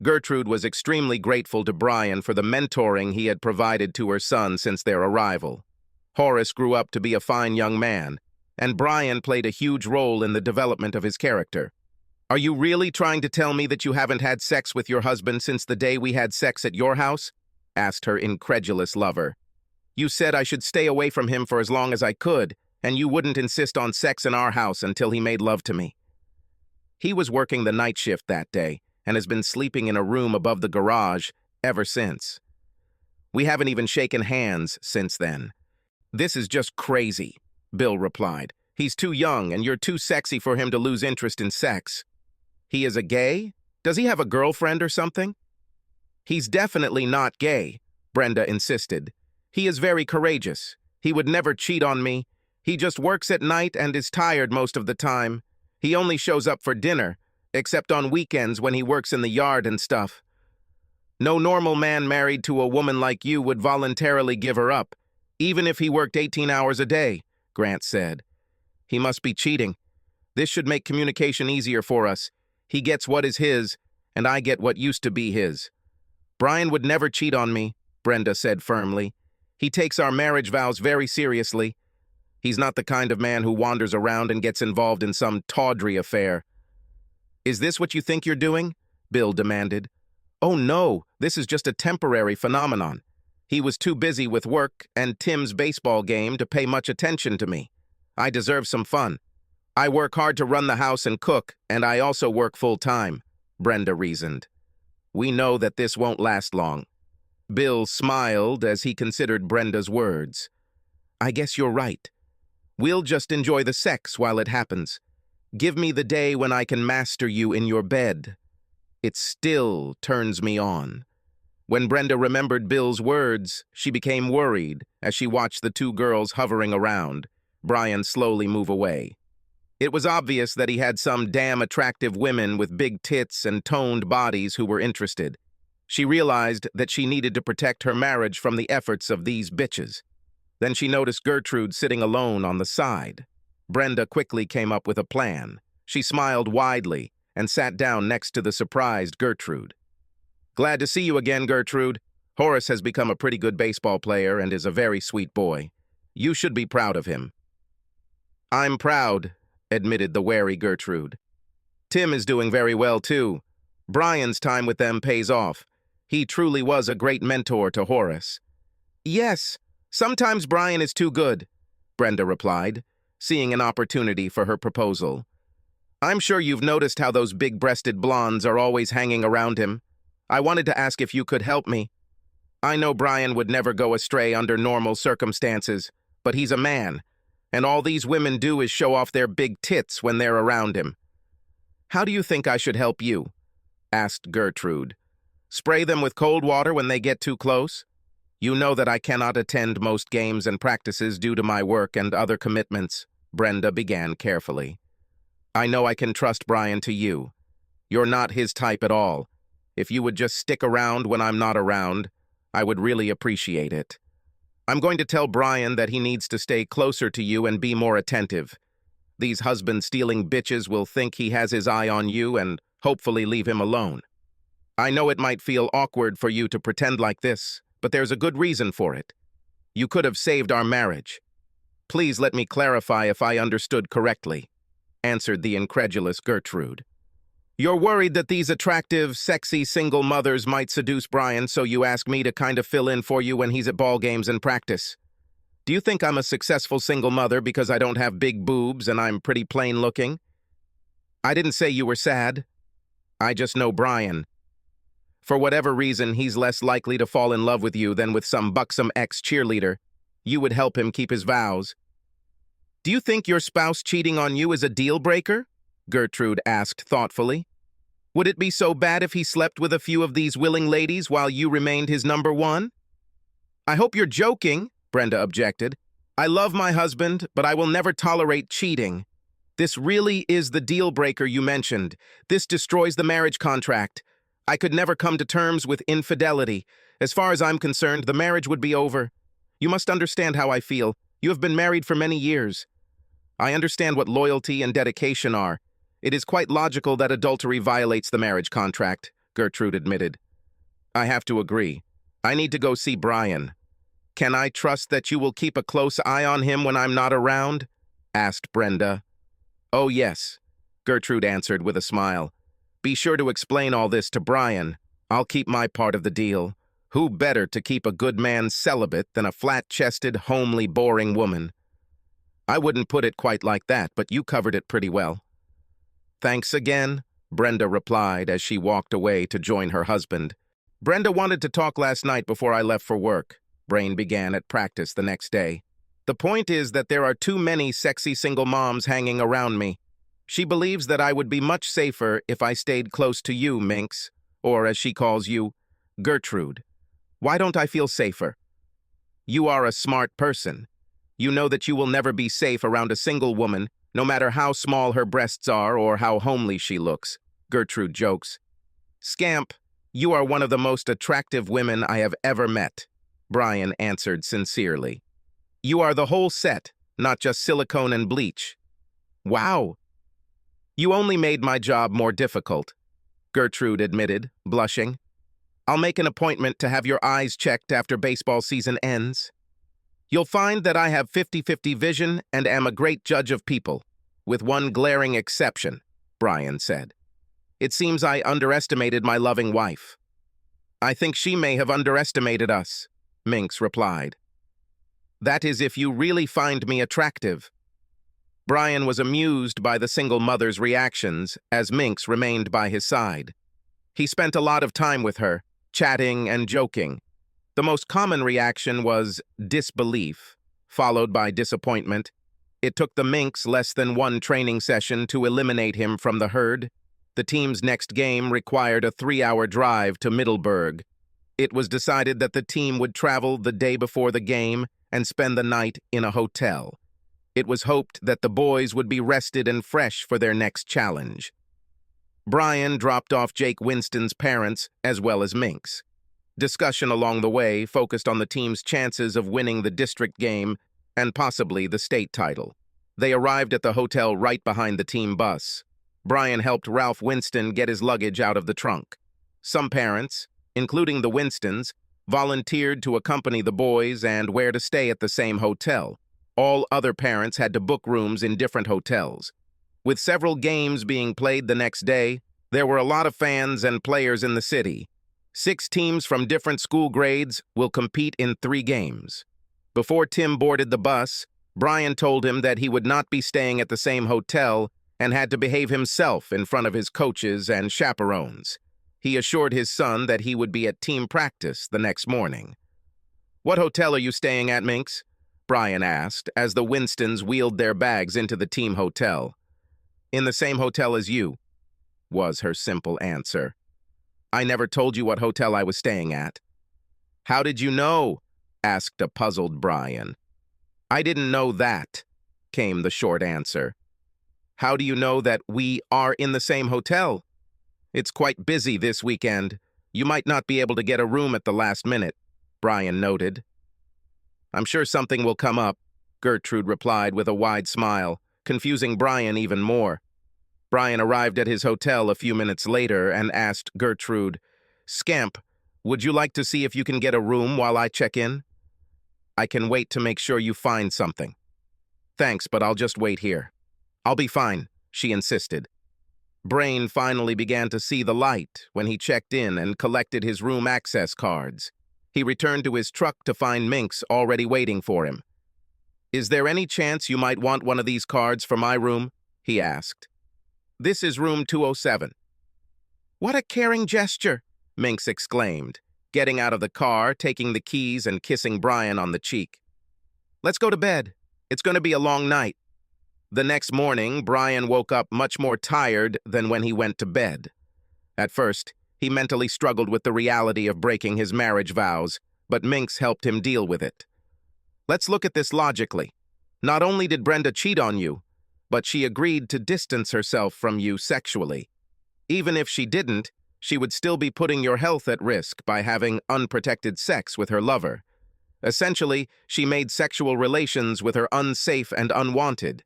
Gertrude was extremely grateful to Brian for the mentoring he had provided to her son since their arrival. Horace grew up to be a fine young man, and Brian played a huge role in the development of his character. "Are you really trying to tell me that you haven't had sex with your husband since the day we had sex at your house?" asked her incredulous lover. "You said I should stay away from him for as long as I could, and you wouldn't insist on sex in our house until he made love to me." He was working the night shift that day and has been sleeping in a room above the garage ever since. We haven't even shaken hands since then. "This is just crazy," Bill replied. "He's too young and you're too sexy for him to lose interest in sex." "He is a gay? Does he have a girlfriend or something?" "He's definitely not gay," Brenda insisted. "He is very courageous. He would never cheat on me. He just works at night and is tired most of the time. He only shows up for dinner, except on weekends when he works in the yard and stuff." No normal man married to a woman like you would voluntarily give her up, even if he worked 18 hours a day, Grant said. He must be cheating. This should make communication easier for us. He gets what is his, and I get what used to be his. Brian would never cheat on me, Brenda said firmly. He takes our marriage vows very seriously. He's not the kind of man who wanders around and gets involved in some tawdry affair. Is this what you think you're doing? Bill demanded. Oh no, this is just a temporary phenomenon. He was too busy with work and Tim's baseball game to pay much attention to me. I deserve some fun. I work hard to run the house and cook, and I also work full-time, Brenda reasoned. We know that this won't last long. Bill smiled as he considered Brenda's words. I guess you're right. We'll just enjoy the sex while it happens. Give me the day when I can master you in your bed. It still turns me on. When Brenda remembered Bill's words, she became worried as she watched the two girls hovering around, Brian slowly move away. It was obvious that he had some damn attractive women with big tits and toned bodies who were interested. She realized that she needed to protect her marriage from the efforts of these bitches. Then she noticed Gertrude sitting alone on the side. Brenda quickly came up with a plan. She smiled widely and sat down next to the surprised Gertrude. Glad to see you again, Gertrude. Horace has become a pretty good baseball player and is a very sweet boy. You should be proud of him. I'm proud, admitted the wary Gertrude. Tim is doing very well, too. Brian's time with them pays off. He truly was a great mentor to Horace. Yes, sometimes Brian is too good, Brenda replied, seeing an opportunity for her proposal. I'm sure you've noticed how those big-breasted blondes are always hanging around him. I wanted to ask if you could help me. I know Brian would never go astray under normal circumstances, but he's a man, and all these women do is show off their big tits when they're around him. How do you think I should help you? Asked Gertrude. Spray them with cold water when they get too close? You know that I cannot attend most games and practices due to my work and other commitments, Brenda began carefully. I know I can trust Brian to you. You're not his type at all. If you would just stick around when I'm not around, I would really appreciate it. I'm going to tell Brian that he needs to stay closer to you and be more attentive. These husband-stealing bitches will think he has his eye on you and hopefully leave him alone. I know it might feel awkward for you to pretend like this, but there's a good reason for it. You could have saved our marriage. Please let me clarify if I understood correctly, answered the incredulous Gertrude. You're worried that these attractive, sexy single mothers might seduce Brian, so you ask me to kind of fill in for you when he's at ball games and practice. Do you think I'm a successful single mother because I don't have big boobs and I'm pretty plain looking? I didn't say you were sad. I just know Brian. For whatever reason, he's less likely to fall in love with you than with some buxom ex-cheerleader. You would help him keep his vows. Do you think your spouse cheating on you is a deal-breaker? Gertrude asked thoughtfully. Would it be so bad if he slept with a few of these willing ladies while you remained his number one? I hope you're joking, Brenda objected. I love my husband, but I will never tolerate cheating. This really is the deal-breaker you mentioned. This destroys the marriage contract. I could never come to terms with infidelity. As far as I'm concerned, the marriage would be over. You must understand how I feel. You have been married for many years. I understand what loyalty and dedication are. It is quite logical that adultery violates the marriage contract, Gertrude admitted. I have to agree. I need to go see Brian. Can I trust that you will keep a close eye on him when I'm not around? Asked Brenda. Oh, yes, Gertrude answered with a smile. Be sure to explain all this to Brian. I'll keep my part of the deal. Who better to keep a good man celibate than a flat-chested, homely, boring woman? I wouldn't put it quite like that, but you covered it pretty well. Thanks again, Brenda replied as she walked away to join her husband. Brenda wanted to talk last night before I left for work. Brain began at practice the next day. The point is that there are too many sexy single moms hanging around me. She believes that I would be much safer if I stayed close to you, Minx, or as she calls you, Gertrude. Why don't I feel safer? You are a smart person. You know that you will never be safe around a single woman, no matter how small her breasts are or how homely she looks, Gertrude jokes. Scamp, You are one of the most attractive women I have ever met, Brian answered sincerely. You are the whole set, not just silicone and bleach. Wow. You only made my job more difficult, Gertrude admitted, blushing. I'll make an appointment to have your eyes checked after baseball season ends. You'll find that I have 50-50 vision and am a great judge of people, with one glaring exception, Brian said. It seems I underestimated my loving wife. I think she may have underestimated us, Minx replied. That is if you really find me attractive. Brian was amused by the single mother's reactions as Minx remained by his side. He spent a lot of time with her, chatting and joking. The most common reaction was disbelief, followed by disappointment. It took the Minx less than one training session to eliminate him from the herd. The team's next game required a 3-hour drive to Middleburg. It was decided that the team would travel the day before the game and spend the night in a hotel. It was hoped that the boys would be rested and fresh for their next challenge. Brian dropped off Jake Winston's parents as well as Minx. Discussion along the way focused on the team's chances of winning the district game and possibly the state title. They arrived at the hotel right behind the team bus. Brian helped Ralph Winston get his luggage out of the trunk. Some parents, including the Winstons, volunteered to accompany the boys and where to stay at the same hotel. All other parents had to book rooms in different hotels. With several games being played the next day, there were a lot of fans and players in the city. 6 teams from different school grades will compete in 3 games. Before Tim boarded the bus, Brian told him that he would not be staying at the same hotel and had to behave himself in front of his coaches and chaperones. He assured his son that he would be at team practice the next morning. "What hotel are you staying at, Minx?" Brian asked as the Winstons wheeled their bags into the team hotel. "In the same hotel as you," was her simple answer. "I never told you what hotel I was staying at." "How did you know?" asked a puzzled Brian. "I didn't know that," came the short answer. "How do you know that we are in the same hotel?" "It's quite busy this weekend. You might not be able to get a room at the last minute," Brian noted. "I'm sure something will come up," Gertrude replied with a wide smile, confusing Brian even more. Brian arrived at his hotel a few minutes later and asked Gertrude, "Scamp, would you like to see if you can get a room while I check in?" "I can wait to make sure you find something." "Thanks, but I'll just wait here." "I'll be fine," she insisted. Brain finally began to see the light when he checked in and collected his room access cards. He returned to his truck to find Minx already waiting for him. "Is there any chance you might want one of these cards for my room?" he asked. "This is room 207. "What a caring gesture," Minx exclaimed, getting out of the car, taking the keys and kissing Brian on the cheek. "Let's go to bed. It's going to be a long night." The next morning, Brian woke up much more tired than when he went to bed. At first, he mentally struggled with the reality of breaking his marriage vows, but Minx helped him deal with it. "Let's look at this logically. Not only did Brenda cheat on you, but she agreed to distance herself from you sexually. Even if she didn't, she would still be putting your health at risk by having unprotected sex with her lover. Essentially, she made sexual relations with her unsafe and unwanted.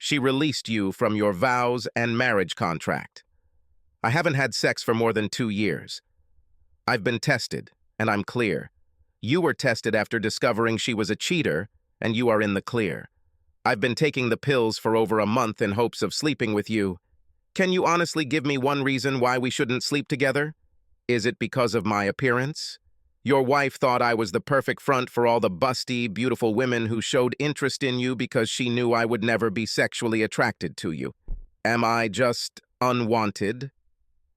She released you from your vows and marriage contract. I haven't had sex for more than 2 years. I've been tested, and I'm clear. You were tested after discovering she was a cheater, and you are in the clear. I've been taking the pills for over a month in hopes of sleeping with you. Can you honestly give me one reason why we shouldn't sleep together? Is it because of my appearance? Your wife thought I was the perfect front for all the busty, beautiful women who showed interest in you because she knew I would never be sexually attracted to you. Am I just unwanted?"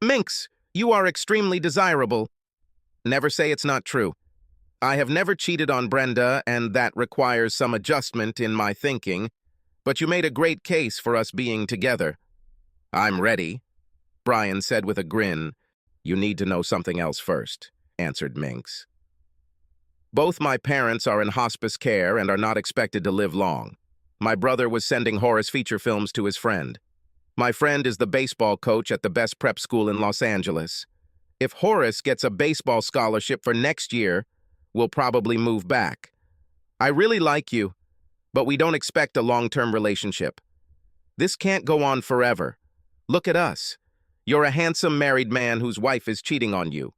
"Minx, you are extremely desirable." "Never say it's not true. I have never cheated on Brenda, and that requires some adjustment in my thinking, but you made a great case for us being together." "I'm ready," Brian said with a grin. "You need to know something else first," answered Minx. "Both my parents are in hospice care and are not expected to live long. My brother was sending Horace feature films to his friend. My friend is the baseball coach at the best prep school in Los Angeles. If Horace gets a baseball scholarship for next year, we'll probably move back. I really like you, but we don't expect a long-term relationship. This can't go on forever. Look at us. You're a handsome married man whose wife is cheating on you.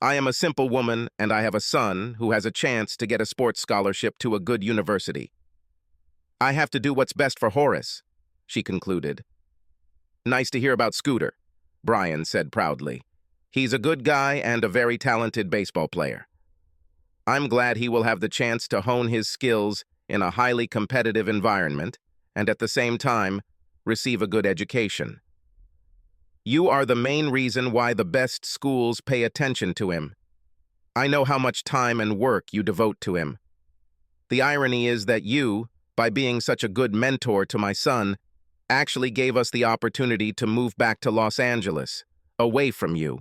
I am a simple woman, and I have a son who has a chance to get a sports scholarship to a good university. I have to do what's best for Horace, she concluded. Nice to hear about Scooter, Brian said proudly. He's a good guy and a very talented baseball player. I'm glad he will have the chance to hone his skills in a highly competitive environment and at the same time receive a good education. You are the main reason why the best schools pay attention to him. I know how much time and work you devote to him. The irony is that you, by being such a good mentor to my son, actually gave us the opportunity to move back to Los Angeles, away from you.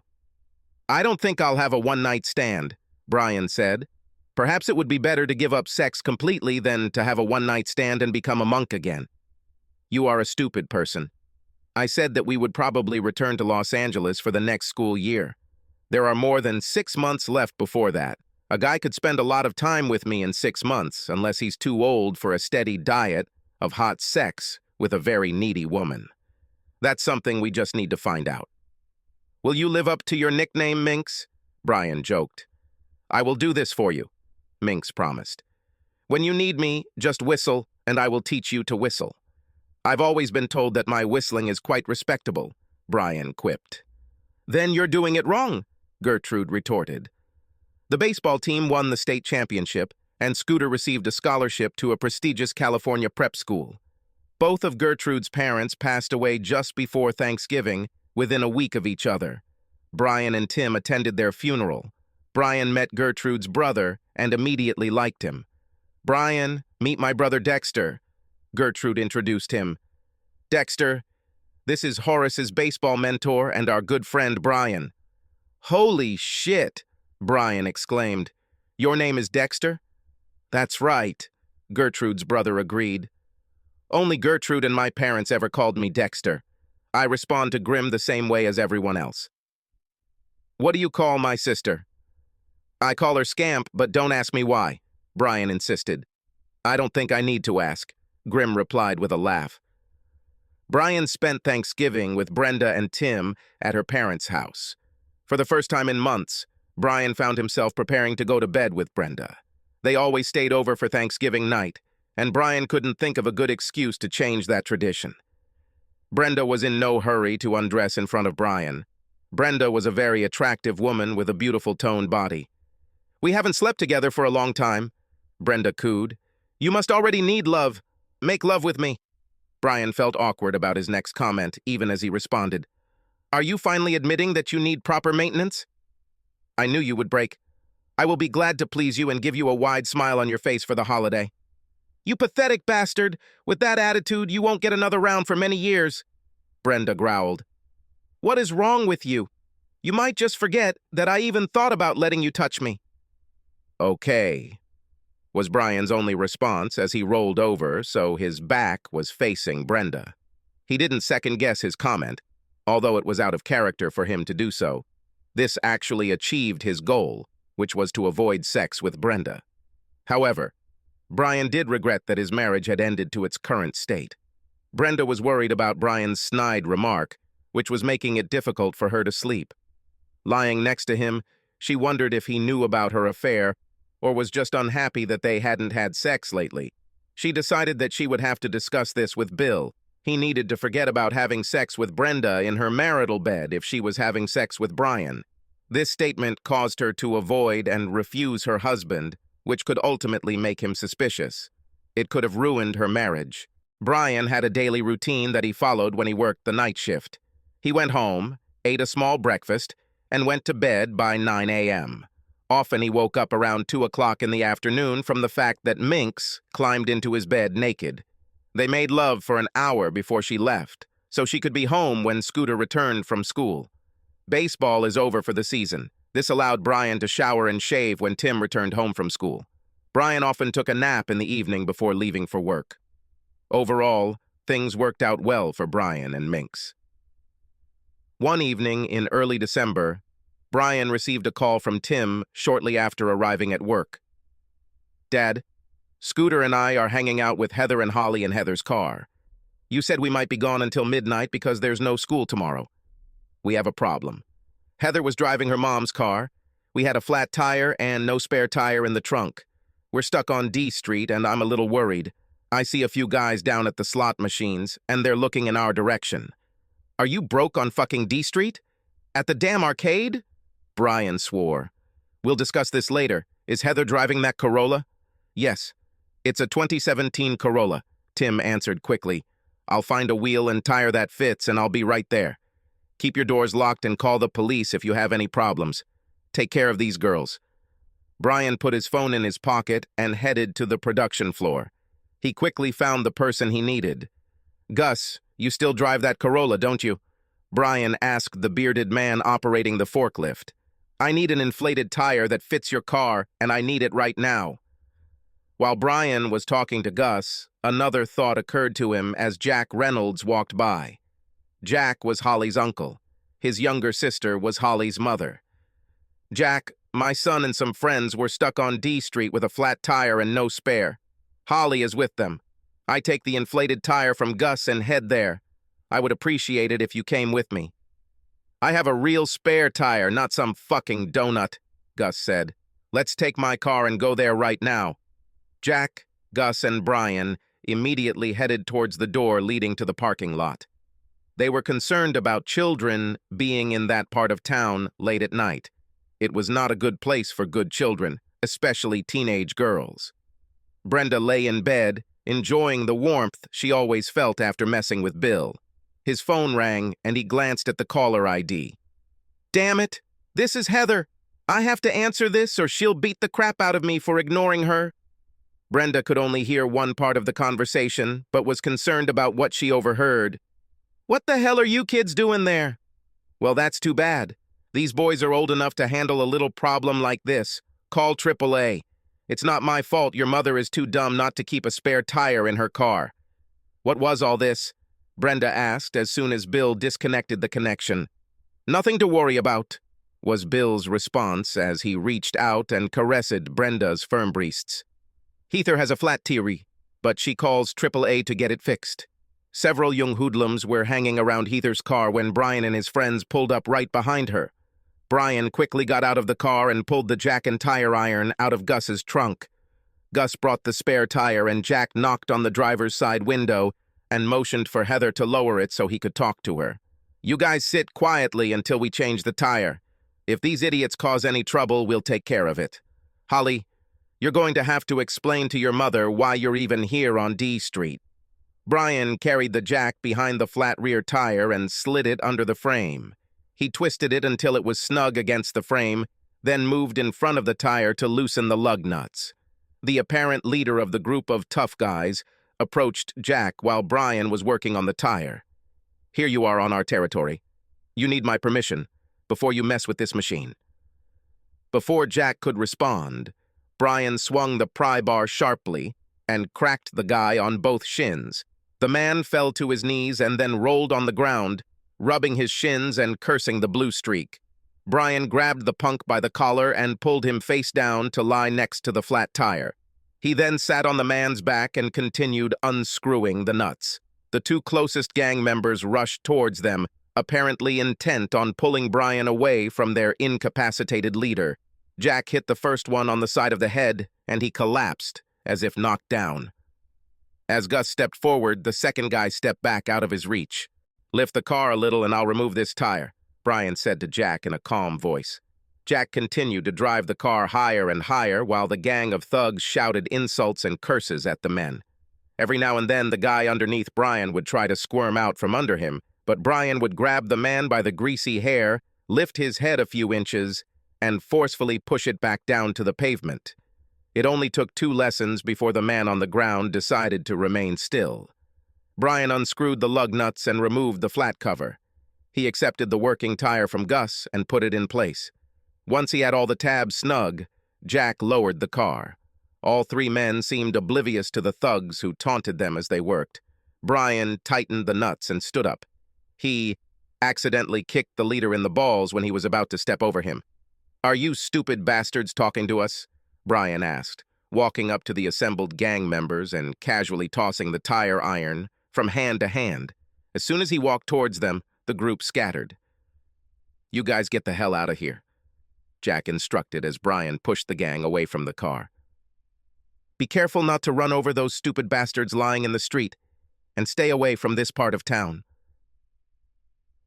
I don't think I'll have a one-night stand, Brian said. Perhaps it would be better to give up sex completely than to have a one-night stand and become a monk again. You are a stupid person. I said that we would probably return to Los Angeles for the next school year. There are more than 6 months left before that. A guy could spend a lot of time with me in 6 months, unless he's too old for a steady diet of hot sex with a very needy woman. That's something we just need to find out. Will you live up to your nickname, Minx? Brian joked. I will do this for you, Minx promised. When you need me, just whistle, and I will teach you to whistle. I've always been told that my whistling is quite respectable, Brian quipped. Then you're doing it wrong, Gertrude retorted. The baseball team won the state championship, and Scooter received a scholarship to a prestigious California prep school. Both of Gertrude's parents passed away just before Thanksgiving, within a week of each other. Brian and Tim attended their funeral. Brian met Gertrude's brother and immediately liked him. Brian, meet my brother Dexter, Gertrude introduced him. Dexter, this is Horace's baseball mentor and our good friend Brian. Holy shit, Brian exclaimed. Your name is Dexter? That's right, Gertrude's brother agreed. Only Gertrude and my parents ever called me Dexter. I respond to Grim the same way as everyone else. What do you call my sister? I call her Scamp, but don't ask me why, Brian insisted. I don't think I need to ask, Grim replied with a laugh. Brian spent Thanksgiving with Brenda and Tim at her parents' house. For the first time in months, Brian found himself preparing to go to bed with Brenda. They always stayed over for Thanksgiving night, and Brian couldn't think of a good excuse to change that tradition. Brenda was in no hurry to undress in front of Brian. Brenda was a very attractive woman with a beautiful toned body. We haven't slept together for a long time, Brenda cooed. You must already need love. Make love with me. Brian felt awkward about his next comment, even as he responded. Are you finally admitting that you need proper maintenance? I knew you would break. I will be glad to please you and give you a wide smile on your face for the holiday. You pathetic bastard! With that attitude, you won't get another round for many years, Brenda growled. What is wrong with you? You might just forget that I even thought about letting you touch me. Okay, was Brian's only response as he rolled over so his back was facing Brenda. He didn't second-guess his comment, although it was out of character for him to do so. This actually achieved his goal, which was to avoid sex with Brenda. However, Brian did regret that his marriage had ended to its current state. Brenda was worried about Brian's snide remark, which was making it difficult for her to sleep. Lying next to him, she wondered if he knew about her affair or was just unhappy that they hadn't had sex lately. She decided that she would have to discuss this with Bill. He needed to forget about having sex with Brenda in her marital bed if she was having sex with Brian. This statement caused her to avoid and refuse her husband, which could ultimately make him suspicious. It could have ruined her marriage. Brian had a daily routine that he followed when he worked the night shift. He went home, ate a small breakfast, and went to bed by 9 a.m. Often he woke up around 2 o'clock in the afternoon from the fact that Minx climbed into his bed naked. They made love for an hour before she left, so she could be home when Scooter returned from school. Baseball is over for the season. This allowed Brian to shower and shave when Tim returned home from school. Brian often took a nap in the evening before leaving for work. Overall, things worked out well for Brian and Minx. One evening in early December, Brian received a call from Tim shortly after arriving at work. "Dad, Scooter and I are hanging out with Heather and Holly in Heather's car. You said we might be gone until midnight because there's no school tomorrow. We have a problem. Heather was driving her mom's car. We had a flat tire and no spare tire in the trunk. We're stuck on D Street and I'm a little worried. I see a few guys down at the slot machines and they're looking in our direction." "Are you broke on fucking D Street? At the damn arcade?" Brian swore. "We'll discuss this later. Is Heather driving that Corolla?" "Yes. It's a 2017 Corolla," Tim answered quickly. "I'll find a wheel and tire that fits and I'll be right there. Keep your doors locked and call the police if you have any problems. Take care of these girls." Brian put his phone in his pocket and headed to the production floor. He quickly found the person he needed. "Gus, you still drive that Corolla, don't you?" Brian asked the bearded man operating the forklift. "I need an inflated tire that fits your car, and I need it right now." While Brian was talking to Gus, another thought occurred to him as Jack Reynolds walked by. Jack was Holly's uncle. His younger sister was Holly's mother. "Jack, my son and some friends were stuck on D Street with a flat tire and no spare. Holly is with them. I take the inflated tire from Gus and head there. I would appreciate it if you came with me." "I have a real spare tire, not some fucking donut," Gus said. "Let's take my car and go there right now." Jack, Gus, and Brian immediately headed towards the door leading to the parking lot. They were concerned about children being in that part of town late at night. It was not a good place for good children, especially teenage girls. Brenda lay in bed, enjoying the warmth she always felt after messing with Bill. His phone rang, and he glanced at the caller ID. "Damn it! This is Heather! I have to answer this or she'll beat the crap out of me for ignoring her." Brenda could only hear one part of the conversation, but was concerned about what she overheard. "What the hell are you kids doing there?" "Well, that's too bad. These boys are old enough to handle a little problem like this. Call AAA. It's not my fault your mother is too dumb not to keep a spare tire in her car." "What was all this?" Brenda asked as soon as Bill disconnected the connection. "Nothing to worry about," was Bill's response as he reached out and caressed Brenda's firm breasts. "Heather has a flat tire, but she calls AAA to get it fixed." Several young hoodlums were hanging around Heather's car when Brian and his friends pulled up right behind her. Brian quickly got out of the car and pulled the jack and tire iron out of Gus's trunk. Gus brought the spare tire and Jack knocked on the driver's side window and motioned for Heather to lower it so he could talk to her. "You guys sit quietly until we change the tire. If these idiots cause any trouble, we'll take care of it. Holly, you're going to have to explain to your mother why you're even here on D Street." Brian carried the jack behind the flat rear tire and slid it under the frame. He twisted it until it was snug against the frame, then moved in front of the tire to loosen the lug nuts. The apparent leader of the group of tough guys approached Jack while Brian was working on the tire. "Here you are on our territory. You need my permission before you mess with this machine." Before Jack could respond, Brian swung the pry bar sharply and cracked the guy on both shins. The man fell to his knees and then rolled on the ground, rubbing his shins and cursing the blue streak. Brian grabbed the punk by the collar and pulled him face down to lie next to the flat tire. He then sat on the man's back and continued unscrewing the nuts. The two closest gang members rushed towards them, apparently intent on pulling Brian away from their incapacitated leader. Jack hit the first one on the side of the head, and he collapsed, as if knocked down. As Gus stepped forward, the second guy stepped back out of his reach. "Lift the car a little and I'll remove this tire," Brian said to Jack in a calm voice. Jack continued to drive the car higher and higher while the gang of thugs shouted insults and curses at the men. Every now and then, the guy underneath Brian would try to squirm out from under him, but Brian would grab the man by the greasy hair, lift his head a few inches, and forcefully push it back down to the pavement. It only took 2 lessons before the man on the ground decided to remain still. Brian unscrewed the lug nuts and removed the flat cover. He accepted the working tire from Gus and put it in place. Once he had all the tabs snug, Jack lowered the car. All 3 men seemed oblivious to the thugs who taunted them as they worked. Brian tightened the nuts and stood up. He accidentally kicked the leader in the balls when he was about to step over him. "Are you stupid bastards talking to us?" Brian asked, walking up to the assembled gang members and casually tossing the tire iron from hand to hand. As soon as he walked towards them, the group scattered. "You guys get the hell out of here," Jack instructed as Brian pushed the gang away from the car. "Be careful not to run over those stupid bastards lying in the street, and stay away from this part of town."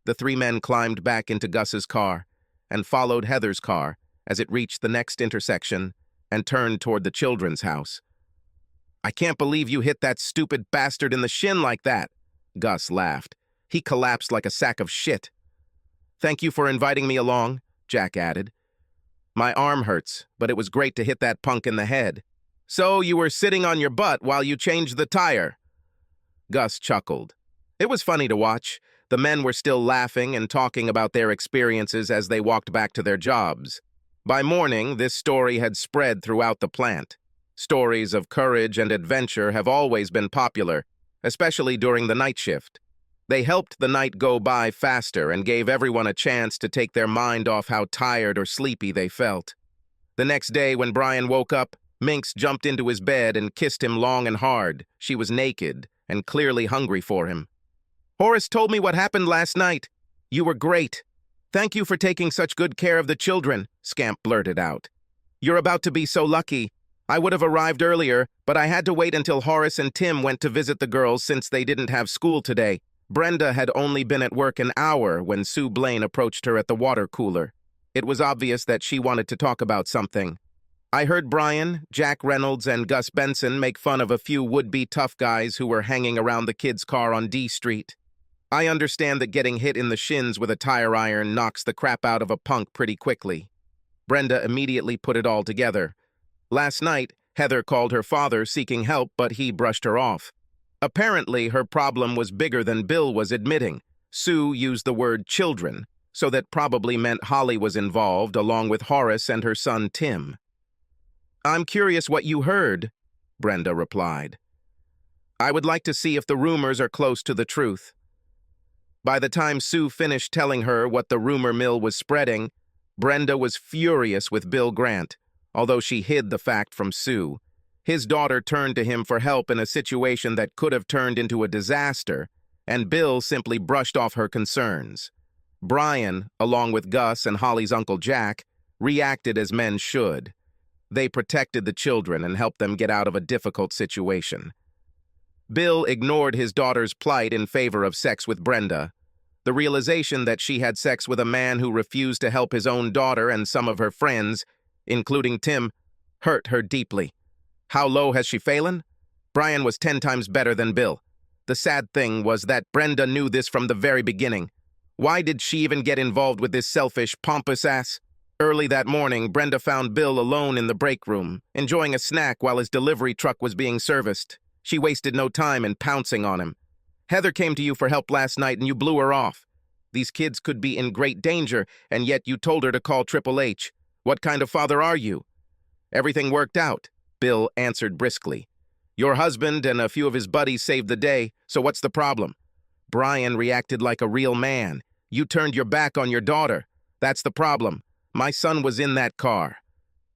The three men climbed back into Gus's car and followed Heather's car as it reached the next intersection and turned toward the children's house. "I can't believe you hit that stupid bastard in the shin like that," Gus laughed. "He collapsed like a sack of shit." "Thank you for inviting me along," Jack added. "My arm hurts, but it was great to hit that punk in the head." "So you were sitting on your butt while you changed the tire?" Gus chuckled. It was funny to watch. The men were still laughing and talking about their experiences as they walked back to their jobs. By morning, this story had spread throughout the plant. Stories of courage and adventure have always been popular, especially during the night shift. They helped the night go by faster and gave everyone a chance to take their mind off how tired or sleepy they felt. The next day, when Brian woke up, Minx jumped into his bed and kissed him long and hard. She was naked and clearly hungry for him. "Horace told me what happened last night. You were great. Thank you for taking such good care of the children," Scamp blurted out. "You're about to be so lucky. I would have arrived earlier, but I had to wait until Horace and Tim went to visit the girls since they didn't have school today." Brenda had only been at work an hour when Sue Blaine approached her at the water cooler. It was obvious that she wanted to talk about something. "I heard Brian, Jack Reynolds, and Gus Benson make fun of a few would-be tough guys who were hanging around the kids' car on D Street. I understand that getting hit in the shins with a tire iron knocks the crap out of a punk pretty quickly." Brenda immediately put it all together. Last night, Heather called her father seeking help, but he brushed her off. Apparently, her problem was bigger than Bill was admitting. Sue used the word children, so that probably meant Holly was involved, along with Horace and her son Tim. "I'm curious what you heard," Brenda replied. "I would like to see if the rumors are close to the truth." By the time Sue finished telling her what the rumor mill was spreading, Brenda was furious with Bill Grant, although she hid the fact from Sue. His daughter turned to him for help in a situation that could have turned into a disaster, and Bill simply brushed off her concerns. Brian, along with Gus and Holly's Uncle Jack, reacted as men should. They protected the children and helped them get out of a difficult situation. Bill ignored his daughter's plight in favor of sex with Brenda. The realization that she had sex with a man who refused to help his own daughter and some of her friends, including Tim, hurt her deeply. How low has she fallen? Brian was 10 times better than Bill. The sad thing was that Brenda knew this from the very beginning. Why did she even get involved with this selfish, pompous ass? Early that morning, Brenda found Bill alone in the break room, enjoying a snack while his delivery truck was being serviced. She wasted no time in pouncing on him. "Heather came to you for help last night and you blew her off. These kids could be in great danger, and yet you told her to call Triple H. What kind of father are you?" "Everything worked out," Bill answered briskly. "Your husband and a few of his buddies saved the day, so what's the problem?" Brian reacted like a real man. "You turned your back on your daughter. That's the problem. My son was in that car.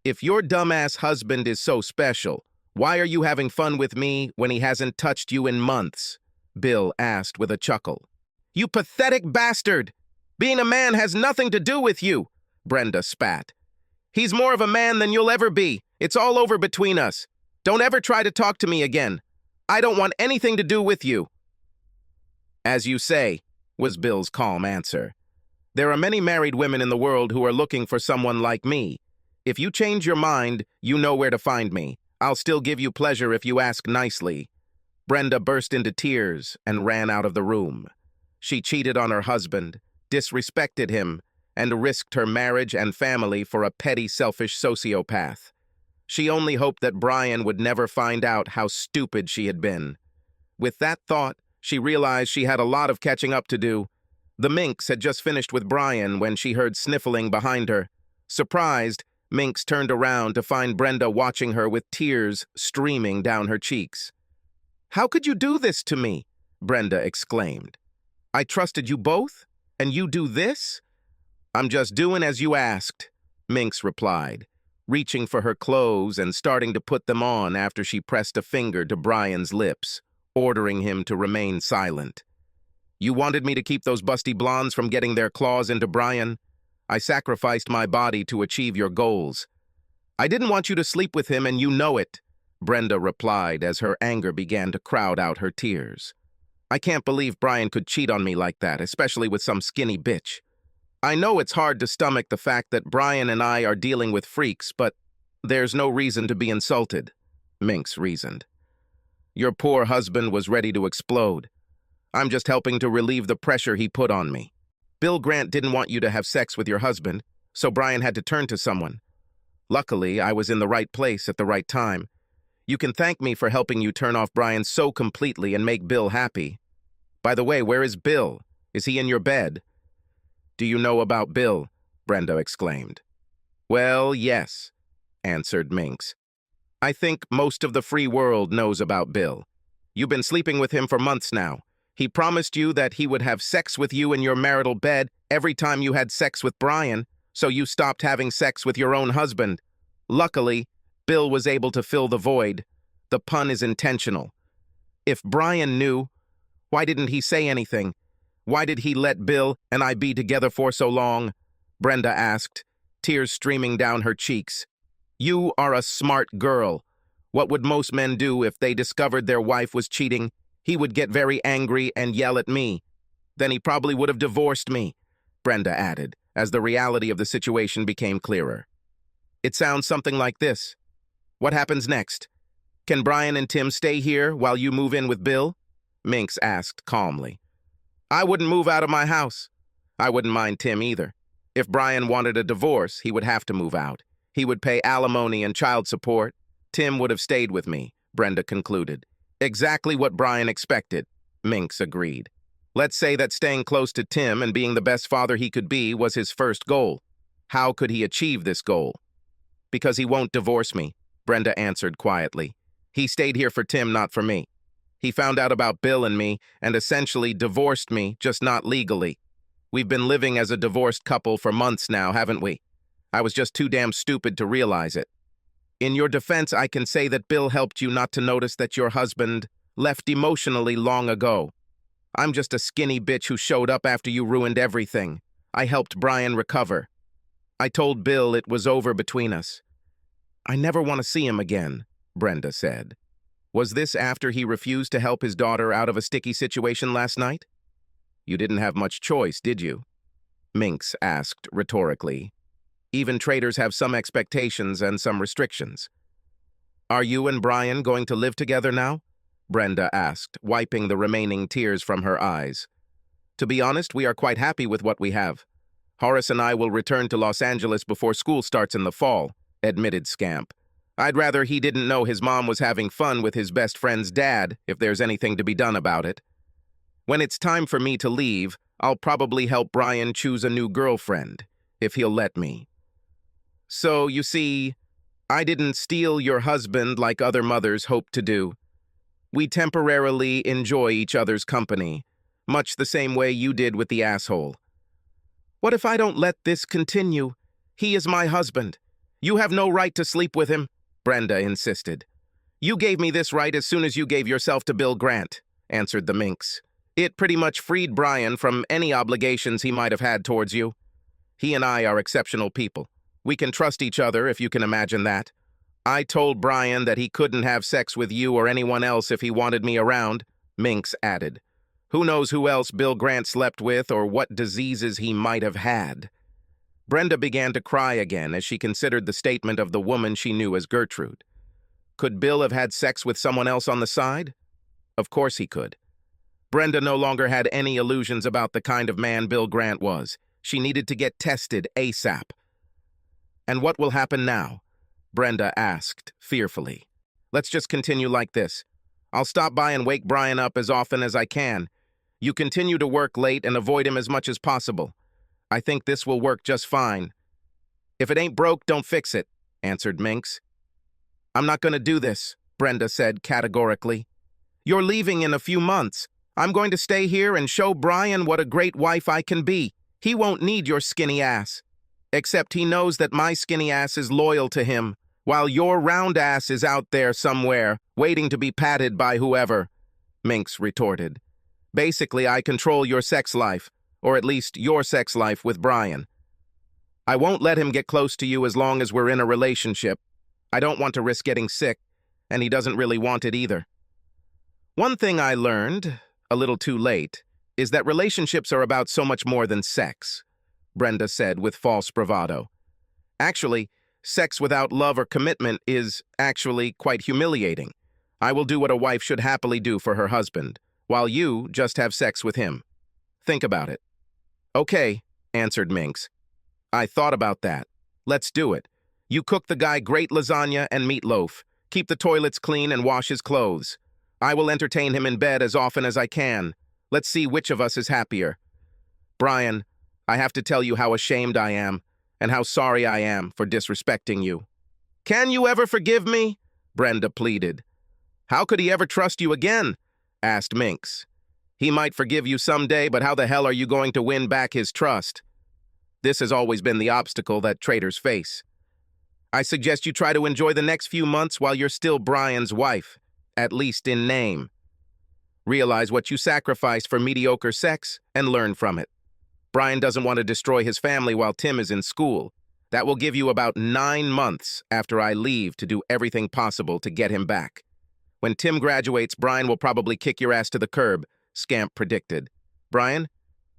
If your dumbass husband is so special, why are you having fun with me when he hasn't touched you in months?" Bill asked with a chuckle. "You pathetic bastard! Being a man has nothing to do with you," Brenda spat. "He's more of a man than you'll ever be. It's all over between us. Don't ever try to talk to me again. I don't want anything to do with you." "As you say," was Bill's calm answer. "There are many married women in the world who are looking for someone like me. If you change your mind, you know where to find me. I'll still give you pleasure if you ask nicely." Brenda burst into tears and ran out of the room. She cheated on her husband, disrespected him, and risked her marriage and family for a petty, selfish sociopath. She only hoped that Brian would never find out how stupid she had been. With that thought, she realized she had a lot of catching up to do. The Minx had just finished with Brian when she heard sniffling behind her. Surprised, Minx turned around to find Brenda watching her with tears streaming down her cheeks. "How could you do this to me?" Brenda exclaimed. "I trusted you both. And you do this? I'm just doing as you asked, Minx replied, reaching for her clothes and starting to put them on after she pressed a finger to Brian's lips, ordering him to remain silent. You wanted me to keep those busty blondes from getting their claws into Brian? I sacrificed my body to achieve your goals. I didn't want you to sleep with him, and you know it, Brenda replied as her anger began to crowd out her tears. I can't believe Brian could cheat on me like that, especially with some skinny bitch. I know it's hard to stomach the fact that Brian and I are dealing with freaks, but there's no reason to be insulted, Minx reasoned. Your poor husband was ready to explode. I'm just helping to relieve the pressure he put on me. Bill Grant didn't want you to have sex with your husband, so Brian had to turn to someone. Luckily, I was in the right place at the right time. You can thank me for helping you turn off Brian so completely and make Bill happy. By the way, where is Bill? Is he in your bed? Do you know about Bill? Brenda exclaimed. Well, yes, answered Minx. I think most of the free world knows about Bill. You've been sleeping with him for months now. He promised you that he would have sex with you in your marital bed every time you had sex with Brian, so you stopped having sex with your own husband. Luckily, Bill was able to fill the void. The pun is intentional. If Brian knew, why didn't he say anything? Why did he let Bill and I be together for so long? Brenda asked, tears streaming down her cheeks. You are a smart girl. What would most men do if they discovered their wife was cheating? He would get very angry and yell at me. Then he probably would have divorced me, Brenda added, as the reality of the situation became clearer. It sounds something like this. What happens next? Can Brian and Tim stay here while you move in with Bill? Minx asked calmly. I wouldn't move out of my house. I wouldn't mind Tim either. If Brian wanted a divorce, he would have to move out. He would pay alimony and child support. Tim would have stayed with me, Brenda concluded. Exactly what Brian expected, Minx agreed. Let's say that staying close to Tim and being the best father he could be was his first goal. How could he achieve this goal? Because he won't divorce me, Brenda answered quietly. He stayed here for Tim, not for me. He found out about Bill and me and essentially divorced me, just not legally. We've been living as a divorced couple for months now, haven't we? I was just too damn stupid to realize it. In your defense, I can say that Bill helped you not to notice that your husband left emotionally long ago. I'm just a skinny bitch who showed up after you ruined everything. I helped Brian recover. I told Bill it was over between us. I never want to see him again, Brenda said. Was this after he refused to help his daughter out of a sticky situation last night? You didn't have much choice, did you? Minx asked rhetorically. Even traitors have some expectations and some restrictions. Are you and Brian going to live together now? Brenda asked, wiping the remaining tears from her eyes. To be honest, we are quite happy with what we have. Horace and I will return to Los Angeles before school starts in the fall, admitted Scamp. I'd rather he didn't know his mom was having fun with his best friend's dad, if there's anything to be done about it. When it's time for me to leave, I'll probably help Brian choose a new girlfriend, if he'll let me. So, you see, I didn't steal your husband like other mothers hope to do. We temporarily enjoy each other's company, much the same way you did with the asshole. What if I don't let this continue? He is my husband. You have no right to sleep with him, Brenda insisted. You gave me this right as soon as you gave yourself to Bill Grant, answered the Minx. It pretty much freed Brian from any obligations he might have had towards you. He and I are exceptional people. We can trust each other, if you can imagine that. I told Brian that he couldn't have sex with you or anyone else if he wanted me around, Minx added. Who knows who else Bill Grant slept with or what diseases he might have had. Brenda began to cry again as she considered the statement of the woman she knew as Gertrude. Could Bill have had sex with someone else on the side? Of course he could. Brenda no longer had any illusions about the kind of man Bill Grant was. She needed to get tested ASAP. And what will happen now? Brenda asked, fearfully. Let's just continue like this. I'll stop by and wake Brian up as often as I can. You continue to work late and avoid him as much as possible. I think this will work just fine. If it ain't broke, don't fix it, answered Minx. I'm not going to do this, Brenda said categorically. You're leaving in a few months. I'm going to stay here and show Brian what a great wife I can be. He won't need your skinny ass. Except he knows that my skinny ass is loyal to him, while your round ass is out there somewhere, waiting to be patted by whoever," Minx retorted. "Basically, I control your sex life, or at least your sex life with Brian. I won't let him get close to you as long as we're in a relationship. I don't want to risk getting sick, and he doesn't really want it either." One thing I learned, a little too late, is that relationships are about so much more than sex, Brenda said with false bravado. Actually, sex without love or commitment is actually quite humiliating. I will do what a wife should happily do for her husband, while you just have sex with him. Think about it. "Okay," answered Minx. "I thought about that. Let's do it. You cook the guy great lasagna and meatloaf. Keep the toilets clean and wash his clothes. I will entertain him in bed as often as I can. Let's see which of us is happier. Brian, I have to tell you how ashamed I am, and how sorry I am for disrespecting you." "Can you ever forgive me?" Brenda pleaded. "How could he ever trust you again?" asked Minx. "He might forgive you someday, but how the hell are you going to win back his trust? This has always been the obstacle that traitors face. I suggest you try to enjoy the next few months while you're still Brian's wife, at least in name. Realize what you sacrificed for mediocre sex and learn from it. Brian doesn't want to destroy his family while Tim is in school. That will give you about 9 months after I leave to do everything possible to get him back. When Tim graduates, Brian will probably kick your ass to the curb," Scamp predicted. "Brian,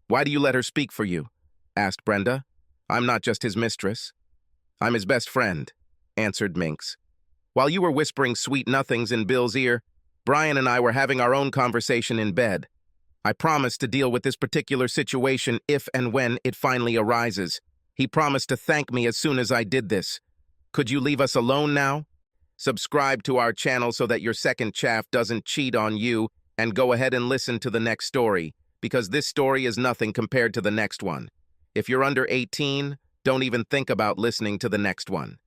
why do you let her speak for you?" asked Brenda. "I'm not just his mistress. I'm his best friend," answered Minx. "While you were whispering sweet nothings in Bill's ear, Brian and I were having our own conversation in bed. I promised to deal with this particular situation if and when it finally arises. He promised to thank me as soon as I did this. Could you leave us alone now? Subscribe to our channel so that your second chaff doesn't cheat on you, and go ahead and listen to the next story, because this story is nothing compared to the next one. If you're under 18, don't even think about listening to the next one."